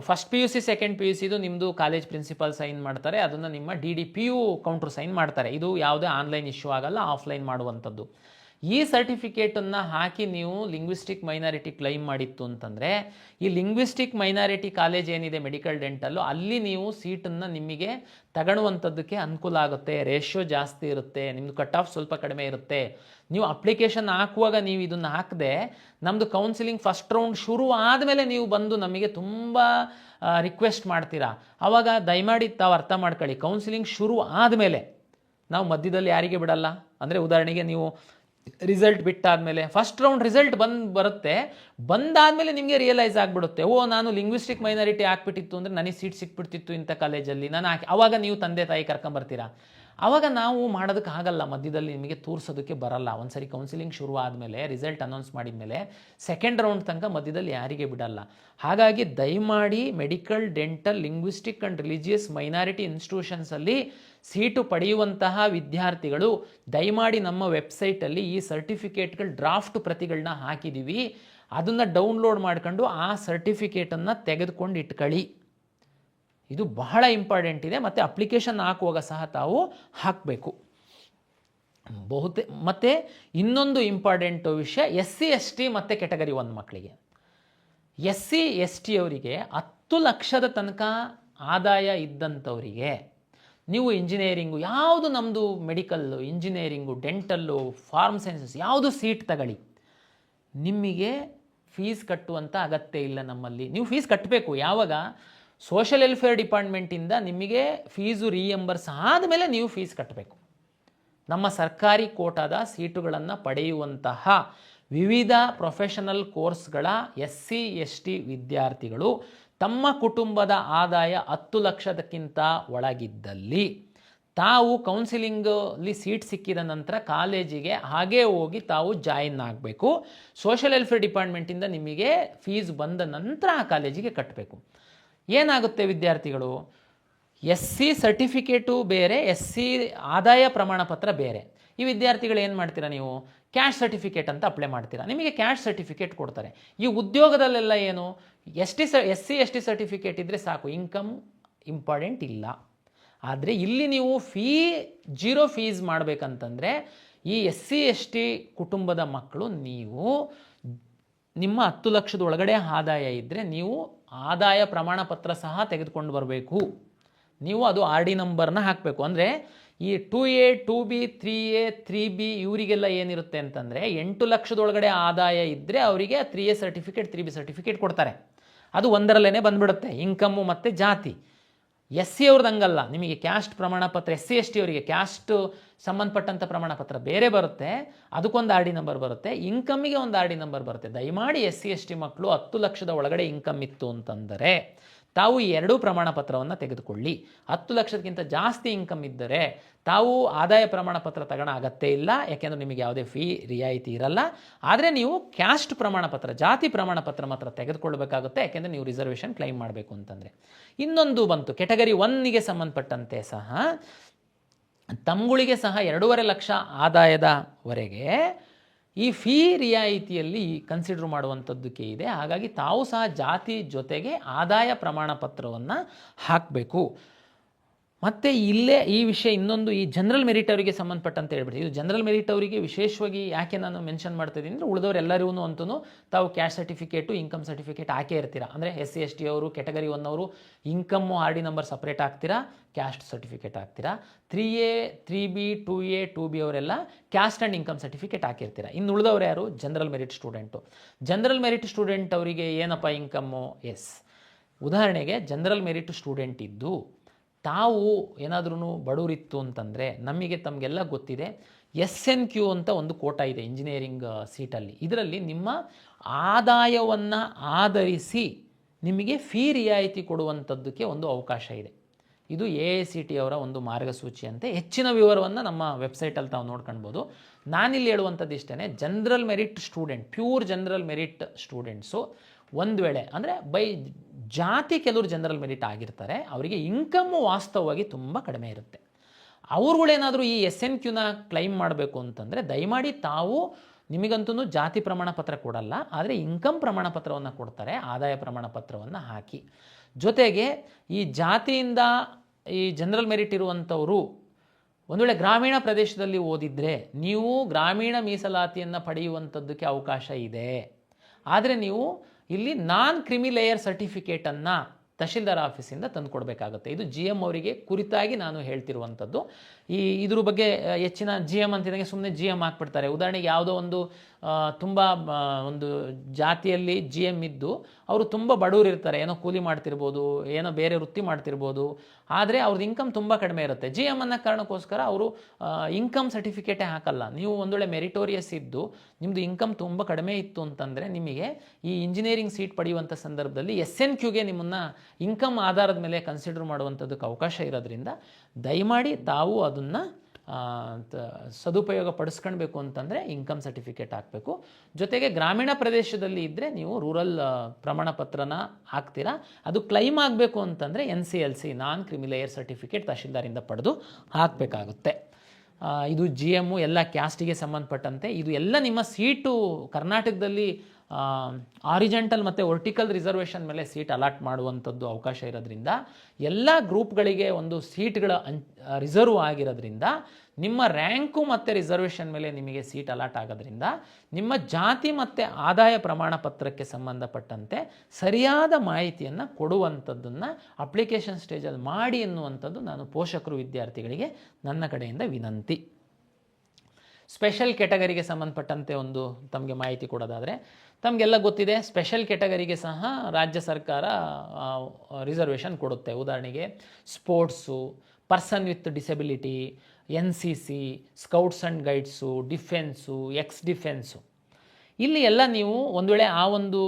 ಫಸ್ಟ್ PUC ಸೆಕೆಂಡ್ PUCದು ನಿಮ್ಮದು ಕಾಲೇಜ್ ಪ್ರಿನ್ಸಿಪಾಲ್ ಸೈನ್ ಮಾಡ್ತಾರೆ, ಅದನ್ನು ನಿಮ್ಮ DDPU ಕೌಂಟ್ರ್ ಸೈನ್ ಮಾಡ್ತಾರೆ. ಇದು ಯಾವುದೇ ಆನ್ಲೈನ್ ಇಶ್ಯೂ ಆಗಲ್ಲ, ಆಫ್ಲೈನ್ ಮಾಡುವಂಥದ್ದು. ಈ ಸರ್ಟಿಫಿಕೇಟನ್ನು ಹಾಕಿ ನೀವು ಲಿಂಗ್ವಿಸ್ಟಿಕ್ ಮೈನಾರಿಟಿ ಕ್ಲೈಮ್ ಮಾಡಿತ್ತು ಅಂತಂದರೆ ಈ ಲಿಂಗ್ವಿಸ್ಟಿಕ್ ಮೈನಾರಿಟಿ ಕಾಲೇಜ್ ಏನಿದೆ ಮೆಡಿಕಲ್ ಡೆಂಟಲ್ಲು, ಅಲ್ಲಿ ನೀವು ಸೀಟನ್ನು ನಿಮಗೆ ತಗೊಳ್ಳುವಂಥದ್ದಕ್ಕೆ ಅನುಕೂಲ ಆಗುತ್ತೆ. ರೇಷಿಯೋ ಜಾಸ್ತಿ ಇರುತ್ತೆ, ನಿಮ್ಮದು ಕಟ್ ಆಫ್ ಸ್ವಲ್ಪ ಕಡಿಮೆ ಇರುತ್ತೆ. ನೀವು ಅಪ್ಲಿಕೇಶನ್ ಹಾಕುವಾಗ ನೀವು ಇದನ್ನು ಹಾಕದೆ ನಮ್ಮದು ಕೌನ್ಸಿಲಿಂಗ್ ಫಸ್ಟ್ ರೌಂಡ್ ಶುರು ಆದಮೇಲೆ ನೀವು ಬಂದು ನಮಗೆ ತುಂಬ ರಿಕ್ವೆಸ್ಟ್ ಮಾಡ್ತೀರಾ. ಆವಾಗ ದಯಮಾಡಿ ತಾವು ಅರ್ಥ ಮಾಡ್ಕೊಳ್ಳಿ, ಕೌನ್ಸಿಲಿಂಗ್ ಶುರು ಆದಮೇಲೆ ನಾವು ಮಧ್ಯದಲ್ಲಿ ಯಾರಿಗೆ ಬಿಡಲ್ಲ. ಅಂದರೆ ಉದಾಹರಣೆಗೆ ನೀವು ರಿಸಲ್ಟ್ ಬಿಟ್ಟಾದಮೇಲೆ ಫಸ್ಟ್ ರೌಂಡ್ ರಿಸಲ್ಟ್ ಬರುತ್ತೆ, ಬಂದಾದಮೇಲೆ ನಿಮಗೆ ರಿಯಲೈಸ್ ಆಗಿಬಿಡುತ್ತೆ, ಓ ನಾನು ಲಿಂಗ್ವಿಸ್ಟಿಕ್ ಮೈನಾರಿಟಿ ಹಾಕ್ಬಿಟ್ಟಿತ್ತು ಅಂದರೆ ನನಗೆ ಸೀಟ್ ಸಿಕ್ಬಿಡ್ತಿತ್ತು ಇಂಥ ಕಾಲೇಜಲ್ಲಿ, ನಾನು ಹಾಕಿ ಆವಾಗ ನೀವು ತಂದೆ ತಾಯಿ ಕರ್ಕೊಂಬರ್ತೀರಾ. ಆವಾಗ ನಾವು ಮಾಡೋದಕ್ಕಾಗಲ್ಲ, ಮಧ್ಯದಲ್ಲಿ ನಿಮಗೆ ತೋರಿಸೋದಕ್ಕೆ ಬರಲ್ಲ. ಒಂದು ಸರಿ ಕೌನ್ಸಿಲಿಂಗ್ ಶುರು ಆದಮೇಲೆ ರಿಸಲ್ಟ್ ಅನೌನ್ಸ್ ಮಾಡಿದ ಮೇಲೆ ಸೆಕೆಂಡ್ ರೌಂಡ್ ತನಕ ಮಧ್ಯದಲ್ಲಿ ಯಾರಿಗೆ ಬಿಡಲ್ಲ. ಹಾಗಾಗಿ ದಯಮಾಡಿ medical, dental, linguistic and religious minority ಇನ್ಸ್ಟಿಟ್ಯೂಷನ್ಸಲ್ಲಿ ಸೀಟು ಪಡೆಯುವಂತಹ ವಿದ್ಯಾರ್ಥಿಗಳು ದಯಮಾಡಿ ನಮ್ಮ ವೆಬ್ಸೈಟಲ್ಲಿ ಈ ಸರ್ಟಿಫಿಕೇಟ್ಗಳು ಡ್ರಾಫ್ಟ್ ಪ್ರತಿಗಳನ್ನ ಹಾಕಿದ್ದೀವಿ, ಅದನ್ನು ಡೌನ್ಲೋಡ್ ಮಾಡ್ಕೊಂಡು ಆ ಸರ್ಟಿಫಿಕೇಟನ್ನು ತೆಗೆದುಕೊಂಡು ಇಟ್ಕೊಳ್ಳಿ. ಇದು ಬಹಳ ಇಂಪಾರ್ಟೆಂಟ್ ಇದೆ. ಮತ್ತು ಅಪ್ಲಿಕೇಶನ್ ಹಾಕುವಾಗ ಸಹ ತಾವು ಹಾಕಬೇಕು. ಮತ್ತು ಇನ್ನೊಂದು ಇಂಪಾರ್ಟೆಂಟ್ ವಿಷಯ, SC ST ಮತ್ತು ಕೆಟಗರಿ 1 ಮಕ್ಕಳಿಗೆ, SC ST ಅವರಿಗೆ 10 ಲಕ್ಷದ ತನಕ ಆದಾಯ ಇದ್ದಂಥವರಿಗೆ ನೀವು ಇಂಜಿನಿಯರಿಂಗು ಯಾವುದು, ನಮ್ಮದು medical, engineering, dental, pharm sciences ಯಾವುದು ಸೀಟ್ ತಗೊಳ್ಳಿ, ನಿಮಗೆ ಫೀಸ್ ಕಟ್ಟುವಂಥ ಅಗತ್ಯ ಇಲ್ಲ. ನಮ್ಮಲ್ಲಿ ನೀವು ಫೀಸ್ ಕಟ್ಟಬೇಕು. ಯಾವಾಗ ಸೋಷಲ್ ವೆಲ್ಫೇರ್ ಡಿಪಾರ್ಟ್ಮೆಂಟಿಂದ ನಿಮಗೆ ಫೀಸು ರೀಎಂಬರ್ಸ್ ಆದಮೇಲೆ ನೀವು ಫೀಸ್ ಕಟ್ಟಬೇಕು. ನಮ್ಮ ಸರ್ಕಾರಿ ಕೋಟಾದ ಸೀಟುಗಳನ್ನು ಪಡೆಯುವಂತಹ ವಿವಿಧ ಪ್ರೊಫೆಷನಲ್ ಕೋರ್ಸ್ಗಳ SC ST ವಿದ್ಯಾರ್ಥಿಗಳು ತಮ್ಮ ಕುಟುಂಬದ ಆದಾಯ 10 ಲಕ್ಷದಕ್ಕಿಂತ ಒಳಗಿದ್ದಲ್ಲಿ ತಾವು ಕೌನ್ಸಿಲಿಂಗಲ್ಲಿ ಸೀಟ್ ಸಿಕ್ಕಿದ ನಂತರ ಕಾಲೇಜಿಗೆ ಹಾಗೇ ಹೋಗಿ ತಾವು ಜಾಯಿನ್ ಆಗಬೇಕು. ಸೋಷಲ್ ವೆಲ್ಫೇರ್ ಡಿಪಾರ್ಟ್ಮೆಂಟಿಂದ ನಿಮಗೆ ಫೀಸ್ ಬಂದ ನಂತರ ಆ ಕಾಲೇಜಿಗೆ ಕಟ್ಟಬೇಕು. ಏನಾಗುತ್ತೆ ವಿದ್ಯಾರ್ಥಿಗಳು, SC ಸರ್ಟಿಫಿಕೇಟು ಬೇರೆ, SC ಆದಾಯ ಪ್ರಮಾಣ ಪತ್ರ ಬೇರೆ. ಈ ವಿದ್ಯಾರ್ಥಿಗಳು ಏನು ಮಾಡ್ತೀರಾ, ನೀವು ಕ್ಯಾಶ್ ಸರ್ಟಿಫಿಕೇಟ್ ಅಂತ ಅಪ್ಲೈ ಮಾಡ್ತೀರಾ, ನಿಮಗೆ ಕ್ಯಾಶ್ ಸರ್ಟಿಫಿಕೇಟ್ ಕೊಡ್ತಾರೆ. ಈ ಉದ್ಯೋಗದಲ್ಲೆಲ್ಲ ಏನು SC ST ಸರ್ಟಿಫಿಕೇಟ್ ಇದ್ದರೆ ಸಾಕು, ಇನ್ಕಮ್ ಇಂಪಾರ್ಟೆಂಟ್ ಇಲ್ಲ. ಆದರೆ ಇಲ್ಲಿ ನೀವು ಜೀರೋ ಫೀಸ್ ಮಾಡಬೇಕಂತಂದರೆ ಈ SC ST ಕುಟುಂಬದ ಮಕ್ಕಳು ನೀವು ನಿಮ್ಮ 10 ಲಕ್ಷದ ಒಳಗಡೆ ಆದಾಯ ಇದ್ದರೆ ನೀವು ಆದಾಯ ಪ್ರಮಾಣ ಪತ್ರ ಸಹ ತೆಗೆದುಕೊಂಡು ಬರಬೇಕು. ನೀವು ಅದು RD ನಂಬರ್ನ ಹಾಕಬೇಕು. ಅಂದರೆ ಈ 2A 2B 3A 3B ಇವರಿಗೆಲ್ಲ ಏನಿರುತ್ತೆ ಅಂತಂದರೆ 8 ಲಕ್ಷದೊಳಗಡೆ ಆದಾಯ ಇದ್ದರೆ ಅವರಿಗೆ 3A ಸರ್ಟಿಫಿಕೇಟ್ 3B ಸರ್ಟಿಫಿಕೇಟ್ ಕೊಡ್ತಾರೆ. ಅದು ಒಂದರಲ್ಲೇ ಬಂದುಬಿಡುತ್ತೆ, ಇನ್ಕಮ್ಮು ಮತ್ತು ಜಾತಿ. SC ಅವ್ರದ್ದು ಹಂಗಲ್ಲ, ನಿಮಗೆ ಕ್ಯಾಸ್ಟ್ ಪ್ರಮಾಣ ಪತ್ರ, SC ST ಅವರಿಗೆ ಕ್ಯಾಸ್ಟ್ ಸಂಬಂಧಪಟ್ಟಂಥ ಪ್ರಮಾಣ ಪತ್ರ ಬೇರೆ ಬರುತ್ತೆ, ಅದಕ್ಕೊಂದು RD ನಂಬರ್ ಬರುತ್ತೆ, ಇನ್ಕಮ್ಮಿಗೆ ಒಂದು RD ನಂಬರ್ ಬರುತ್ತೆ. ದಯಮಾಡಿ SC ST ಮಕ್ಕಳು 10 ಲಕ್ಷದ ಒಳಗಡೆ ಇನ್ಕಮ್ ಇತ್ತು ಅಂತಂದರೆ ತಾವು ಈ 2 ಪ್ರಮಾಣ ಪತ್ರವನ್ನು ತೆಗೆದುಕೊಳ್ಳಿ. 10 ಲಕ್ಷಕ್ಕಿಂತ ಜಾಸ್ತಿ ಇನ್ಕಮ್ ಇದ್ದರೆ ತಾವು ಆದಾಯ ಪ್ರಮಾಣ ಪತ್ರ ತಗೊಳ್ಳೋ ಅಗತ್ಯ ಇಲ್ಲ, ಯಾಕೆಂದರೆ ನಿಮಗೆ ಯಾವುದೇ ಫೀ ರಿಯಾಯಿತಿ ಇರಲ್ಲ. ಆದರೆ ನೀವು ಕ್ಯಾಸ್ಟ್ ಪ್ರಮಾಣ ಪತ್ರ, ಜಾತಿ ಪ್ರಮಾಣ ಪತ್ರ ಮಾತ್ರ ತೆಗೆದುಕೊಳ್ಬೇಕಾಗುತ್ತೆ, ಯಾಕೆಂದರೆ ನೀವು ರಿಸರ್ವೇಷನ್ ಕ್ಲೈಮ್ ಮಾಡಬೇಕು ಅಂತಂದರೆ. ಇನ್ನೊಂದು ಬಂತು ಕೆಟಗರಿ 1ಗೆ ಸಂಬಂಧಪಟ್ಟಂತೆ ಸಹ ತಮ್ಗಳಿಗೆ ಸಹ 2.5 ಲಕ್ಷ ಆದಾಯದವರೆಗೆ ಈ ಫೀ ರಿಯಾಯಿತಿಯಲ್ಲಿ ಕನ್ಸಿಡರ್ ಮಾಡುವಂಥದ್ದಕ್ಕೆ ಇದೆ. ಹಾಗಾಗಿ ತಾವು ಸಹ ಜಾತಿ ಜೊತೆಗೆ ಆದಾಯ ಪ್ರಮಾಣ ಪತ್ರವನ್ನು ಹಾಕಬೇಕು. ಮತ್ತು ಇಲ್ಲೇ ಈ ವಿಷಯ ಇನ್ನೊಂದು, ಈ ಜನರಲ್ ಮೆರಿಟ್ ಅವರಿಗೆ ಸಂಬಂಧಪಟ್ಟಂತೆ ಹೇಳ್ಬಿಟ್ಟು, ಇದು ಜನರಲ್ ಮೆರಿಟ್ ಅವರಿಗೆ ವಿಶೇಷವಾಗಿ ಯಾಕೆ ನಾನು ಮೆನ್ಷನ್ ಮಾಡ್ತಾ ಇದ್ದೀನಿ ಅಂದರೆ, ಉಳಿದವರು ಎಲ್ಲರಿಗೂ ಅಂತೂ ತಾವು ಕ್ಯಾಸ್ಟ್ ಸರ್ಟಿಫಿಕೇಟು, ಇನ್ಕಮ್ ಸರ್ಟಿಫಿಕೇಟ್ ಹಾಕೇ ಇರ್ತೀರಾ. ಅಂದರೆ SC ST ಅವರು ಕೆಟಗರಿ 1 ಅವರು ಇನ್ಕಮ್ಮು RD ನಂಬರ್ ಸಪ್ರೇಟ್ ಹಾಕ್ತೀರಾ, ಕ್ಯಾಸ್ಟ್ ಸರ್ಟಿಫಿಕೇಟ್ ಹಾಕ್ತೀರಾ. 3A 3B 2A 2B ಅವರೆಲ್ಲ ಕ್ಯಾಸ್ಟ್ ಆ್ಯಂಡ್ ಇನ್ಕಮ್ ಸರ್ಟಿಫಿಕೇಟ್ ಹಾಕಿರ್ತೀರಾ. ಇನ್ನು ಉಳಿದವರು ಯಾರು? General merit student. General merit student ಅವರಿಗೆ ಏನಪ್ಪ ಇನ್ಕಮ್ಮು? ಉದಾಹರಣೆಗೆ ಜನರಲ್ ಮೆರಿಟ್ ಸ್ಟೂಡೆಂಟ್ ಇದ್ದು ತಾವು ಏನಾದ್ರೂ ಬಡವರಿತ್ತು ಅಂತಂದರೆ, ನಮಗೆ ತಮಗೆಲ್ಲ ಗೊತ್ತಿದೆ SNQ ಅಂತ ಒಂದು ಕೋಟಾ ಇದೆ ಇಂಜಿನಿಯರಿಂಗ್ ಸೀಟಲ್ಲಿ. ಇದರಲ್ಲಿ ನಿಮ್ಮ ಆದಾಯವನ್ನು ಆಧರಿಸಿ ನಿಮಗೆ ಫೀ ರಿಯಾಯಿತಿ ಕೊಡುವಂಥದ್ದಕ್ಕೆ ಒಂದು ಅವಕಾಶ ಇದೆ. ಇದು AICTE ಅವರ ಒಂದು ಮಾರ್ಗಸೂಚಿಯಂತೆ. ಹೆಚ್ಚಿನ ವಿವರವನ್ನು ನಮ್ಮ ವೆಬ್ಸೈಟಲ್ಲಿ ತಾವು ನೋಡ್ಕೊಳ್ಬೋದು. ನಾನಿಲ್ಲಿ ಹೇಳುವಂಥದ್ದು ಇಷ್ಟೇ, general merit student, pure general merit students ಒಂದು ವೇಳೆ ಅಂದರೆ ಬೈ ಜಾತಿ ಕೆಲವರು ಜನರಲ್ ಮೆರಿಟ್ ಆಗಿರ್ತಾರೆ, ಅವರಿಗೆ ಇನ್ಕಮ್ಮು ವಾಸ್ತವವಾಗಿ ತುಂಬ ಕಡಿಮೆ ಇರುತ್ತೆ. ಅವ್ರುಗಳೇನಾದರೂ ಈ SNQನ ಕ್ಲೈಮ್ ಮಾಡಬೇಕು ಅಂತಂದರೆ ದಯಮಾಡಿ ತಾವು, ನಿಮಗಂತೂ ಜಾತಿ ಪ್ರಮಾಣ ಪತ್ರ ಕೊಡಲ್ಲ, ಆದರೆ ಇನ್ಕಮ್ ಪ್ರಮಾಣ ಪತ್ರವನ್ನು ಕೊಡ್ತಾರೆ, ಆದಾಯ ಪ್ರಮಾಣ ಪತ್ರವನ್ನು ಹಾಕಿ. ಜೊತೆಗೆ ಈ ಜಾತಿಯಿಂದ ಈ ಜನರಲ್ ಮೆರಿಟ್ ಇರುವಂಥವರು ಒಂದು ವೇಳೆ ಗ್ರಾಮೀಣ ಪ್ರದೇಶದಲ್ಲಿ ಓದಿದರೆ ನೀವು ಗ್ರಾಮೀಣ ಮೀಸಲಾತಿಯನ್ನು ಪಡೆಯುವಂಥದ್ದಕ್ಕೆ ಅವಕಾಶ ಇದೆ. ಆದರೆ ನೀವು ಇಲ್ಲಿ ನಾನ್ ಕ್ರಿಮಿ ಲೇಯರ್ ಸರ್ಟಿಫಿಕೇಟನ್ನು ತಹಶೀಲ್ದಾರ್ ಆಫೀಸಿಂದ ತಂದು ಕೊಡಬೇಕಾಗುತ್ತೆ. ಇದು GM ಅವರಿಗೆ ಕುರಿತಾಗಿ ನಾನು ಹೇಳ್ತಿರುವಂಥದ್ದು. ಇದ್ರ ಬಗ್ಗೆ ಹೆಚ್ಚಿನ GM ಅಂತಿದ್ದಂಗೆ ಸುಮ್ಮನೆ GM ಹಾಕ್ಬಿಡ್ತಾರೆ. ಉದಾಹರಣೆಗೆ ಯಾವುದೋ ಒಂದು ತುಂಬ ಒಂದು ಜಾತಿಯಲ್ಲಿ GM ಇದ್ದು ಅವರು ತುಂಬ ಬಡವರು ಇರ್ತಾರೆ, ಏನೋ ಕೂಲಿ ಮಾಡ್ತಿರ್ಬೋದು, ಏನೋ ಬೇರೆ ವೃತ್ತಿ ಮಾಡ್ತಿರ್ಬೋದು, ಆದರೆ ಅವ್ರದ್ದು ಇನ್ಕಮ್ ತುಂಬ ಕಡಿಮೆ ಇರುತ್ತೆ. GM ಅನ್ನೋ ಕಾರಣಕ್ಕೋಸ್ಕರ ಅವರು ಇನ್ಕಮ್ ಸರ್ಟಿಫಿಕೇಟೇ ಹಾಕಲ್ಲ. ನೀವು ಒಂದು ವೇಳೆ ಮೆರಿಟೋರಿಯಸ್ ಇದ್ದು ನಿಮ್ಮದು ಇನ್ಕಮ್ ತುಂಬ ಕಡಿಮೆ ಇತ್ತು ಅಂತಂದರೆ ನಿಮಗೆ ಈ ಇಂಜಿನಿಯರಿಂಗ್ ಸೀಟ್ ಪಡೆಯುವಂಥ ಸಂದರ್ಭದಲ್ಲಿ SNQಗೆ ನಿಮ್ಮನ್ನು ಇನ್ಕಮ್ ಆಧಾರದ ಮೇಲೆ ಕನ್ಸಿಡರ್ ಮಾಡುವಂಥದ್ದಕ್ಕೆ ಅವಕಾಶ ಇರೋದ್ರಿಂದ ದಯಮಾಡಿ ತಾವು ಅದನ್ನು ಸದುಪಯೋಗ ಪಡಿಸ್ಕೊಳ್ಬೇಕು ಅಂತಂದರೆ ಇನ್ಕಮ್ ಸರ್ಟಿಫಿಕೇಟ್ ಹಾಕಬೇಕು. ಜೊತೆಗೆ ಗ್ರಾಮೀಣ ಪ್ರದೇಶದಲ್ಲಿ ಇದ್ದರೆ ನೀವು ರೂರಲ್ ಪ್ರಮಾಣ ಪತ್ರನ ಹಾಕ್ತೀರಾ. ಅದು ಕ್ಲೈಮ್ ಆಗಬೇಕು ಅಂತಂದರೆ NCLC ನಾನ್ ಕ್ರಿಮಿ ಲೇಯರ್ ಸರ್ಟಿಫಿಕೇಟ್ ತಹಶೀಲ್ದಾರಿಂದ ಪಡೆದು ಹಾಕಬೇಕಾಗುತ್ತೆ. ಇದು GM ಎಲ್ಲ ಕ್ಯಾಸ್ಟಿಗೆ ಸಂಬಂಧಪಟ್ಟಂತೆ. ಇದು ಎಲ್ಲ ನಿಮ್ಮ ಸೀಟು ಕರ್ನಾಟಕದಲ್ಲಿ ಆರಿಜೆಂಟಲ್ ಮತ್ತು ವರ್ಟಿಕಲ್ ರಿಸರ್ವೇಷನ್ ಮೇಲೆ ಸೀಟ್ ಅಲಾಟ್ ಮಾಡುವಂಥದ್ದು ಅವಕಾಶ ಇರೋದ್ರಿಂದ ಎಲ್ಲ ಗ್ರೂಪ್ಗಳಿಗೆ ಒಂದು ಸೀಟ್ಗಳ ರಿಸರ್ವ್ ಆಗಿರೋದ್ರಿಂದ ನಿಮ್ಮ ರ್ಯಾಂಕು ಮತ್ತು ರಿಸರ್ವೇಷನ್ ಮೇಲೆ ನಿಮಗೆ ಸೀಟ್ ಅಲಾಟ್ ಆಗೋದ್ರಿಂದ ನಿಮ್ಮ ಜಾತಿ ಮತ್ತು ಆದಾಯ ಪ್ರಮಾಣ ಪತ್ರಕ್ಕೆ ಸಂಬಂಧಪಟ್ಟಂತೆ ಸರಿಯಾದ ಮಾಹಿತಿಯನ್ನು ಕೊಡುವಂಥದ್ದನ್ನು ಅಪ್ಲಿಕೇಶನ್ ಸ್ಟೇಜಲ್ಲಿ ಮಾಡಿ ಎನ್ನುವಂಥದ್ದು ನಾನು ಪೋಷಕರು ವಿದ್ಯಾರ್ಥಿಗಳಿಗೆ ನನ್ನ ಕಡೆಯಿಂದ ವಿನಂತಿ. ಸ್ಪೆಷಲ್ ಕೆಟಗರಿಗೆ ಸಂಬಂಧಪಟ್ಟಂತೆ ಒಂದು ತಮಗೆ ಮಾಹಿತಿ ಕೊಡೋದಾದರೆ, ತಮಗೆಲ್ಲ ಗೊತ್ತಿದೆ ಸ್ಪೆಷಲ್ ಕೆಟಗರಿಗೆ ಸಹ ರಾಜ್ಯ ಸರ್ಕಾರ ರಿಸರ್ವೇಷನ್ ಕೊಡುತ್ತೆ. ಉದಾಹರಣೆಗೆ sports, person with disability, NCC, scouts and guides, defence, defence. ಇಲ್ಲಿ ಎಲ್ಲ ನೀವು ಒಂದು ವೇಳೆ ಆ ಒಂದು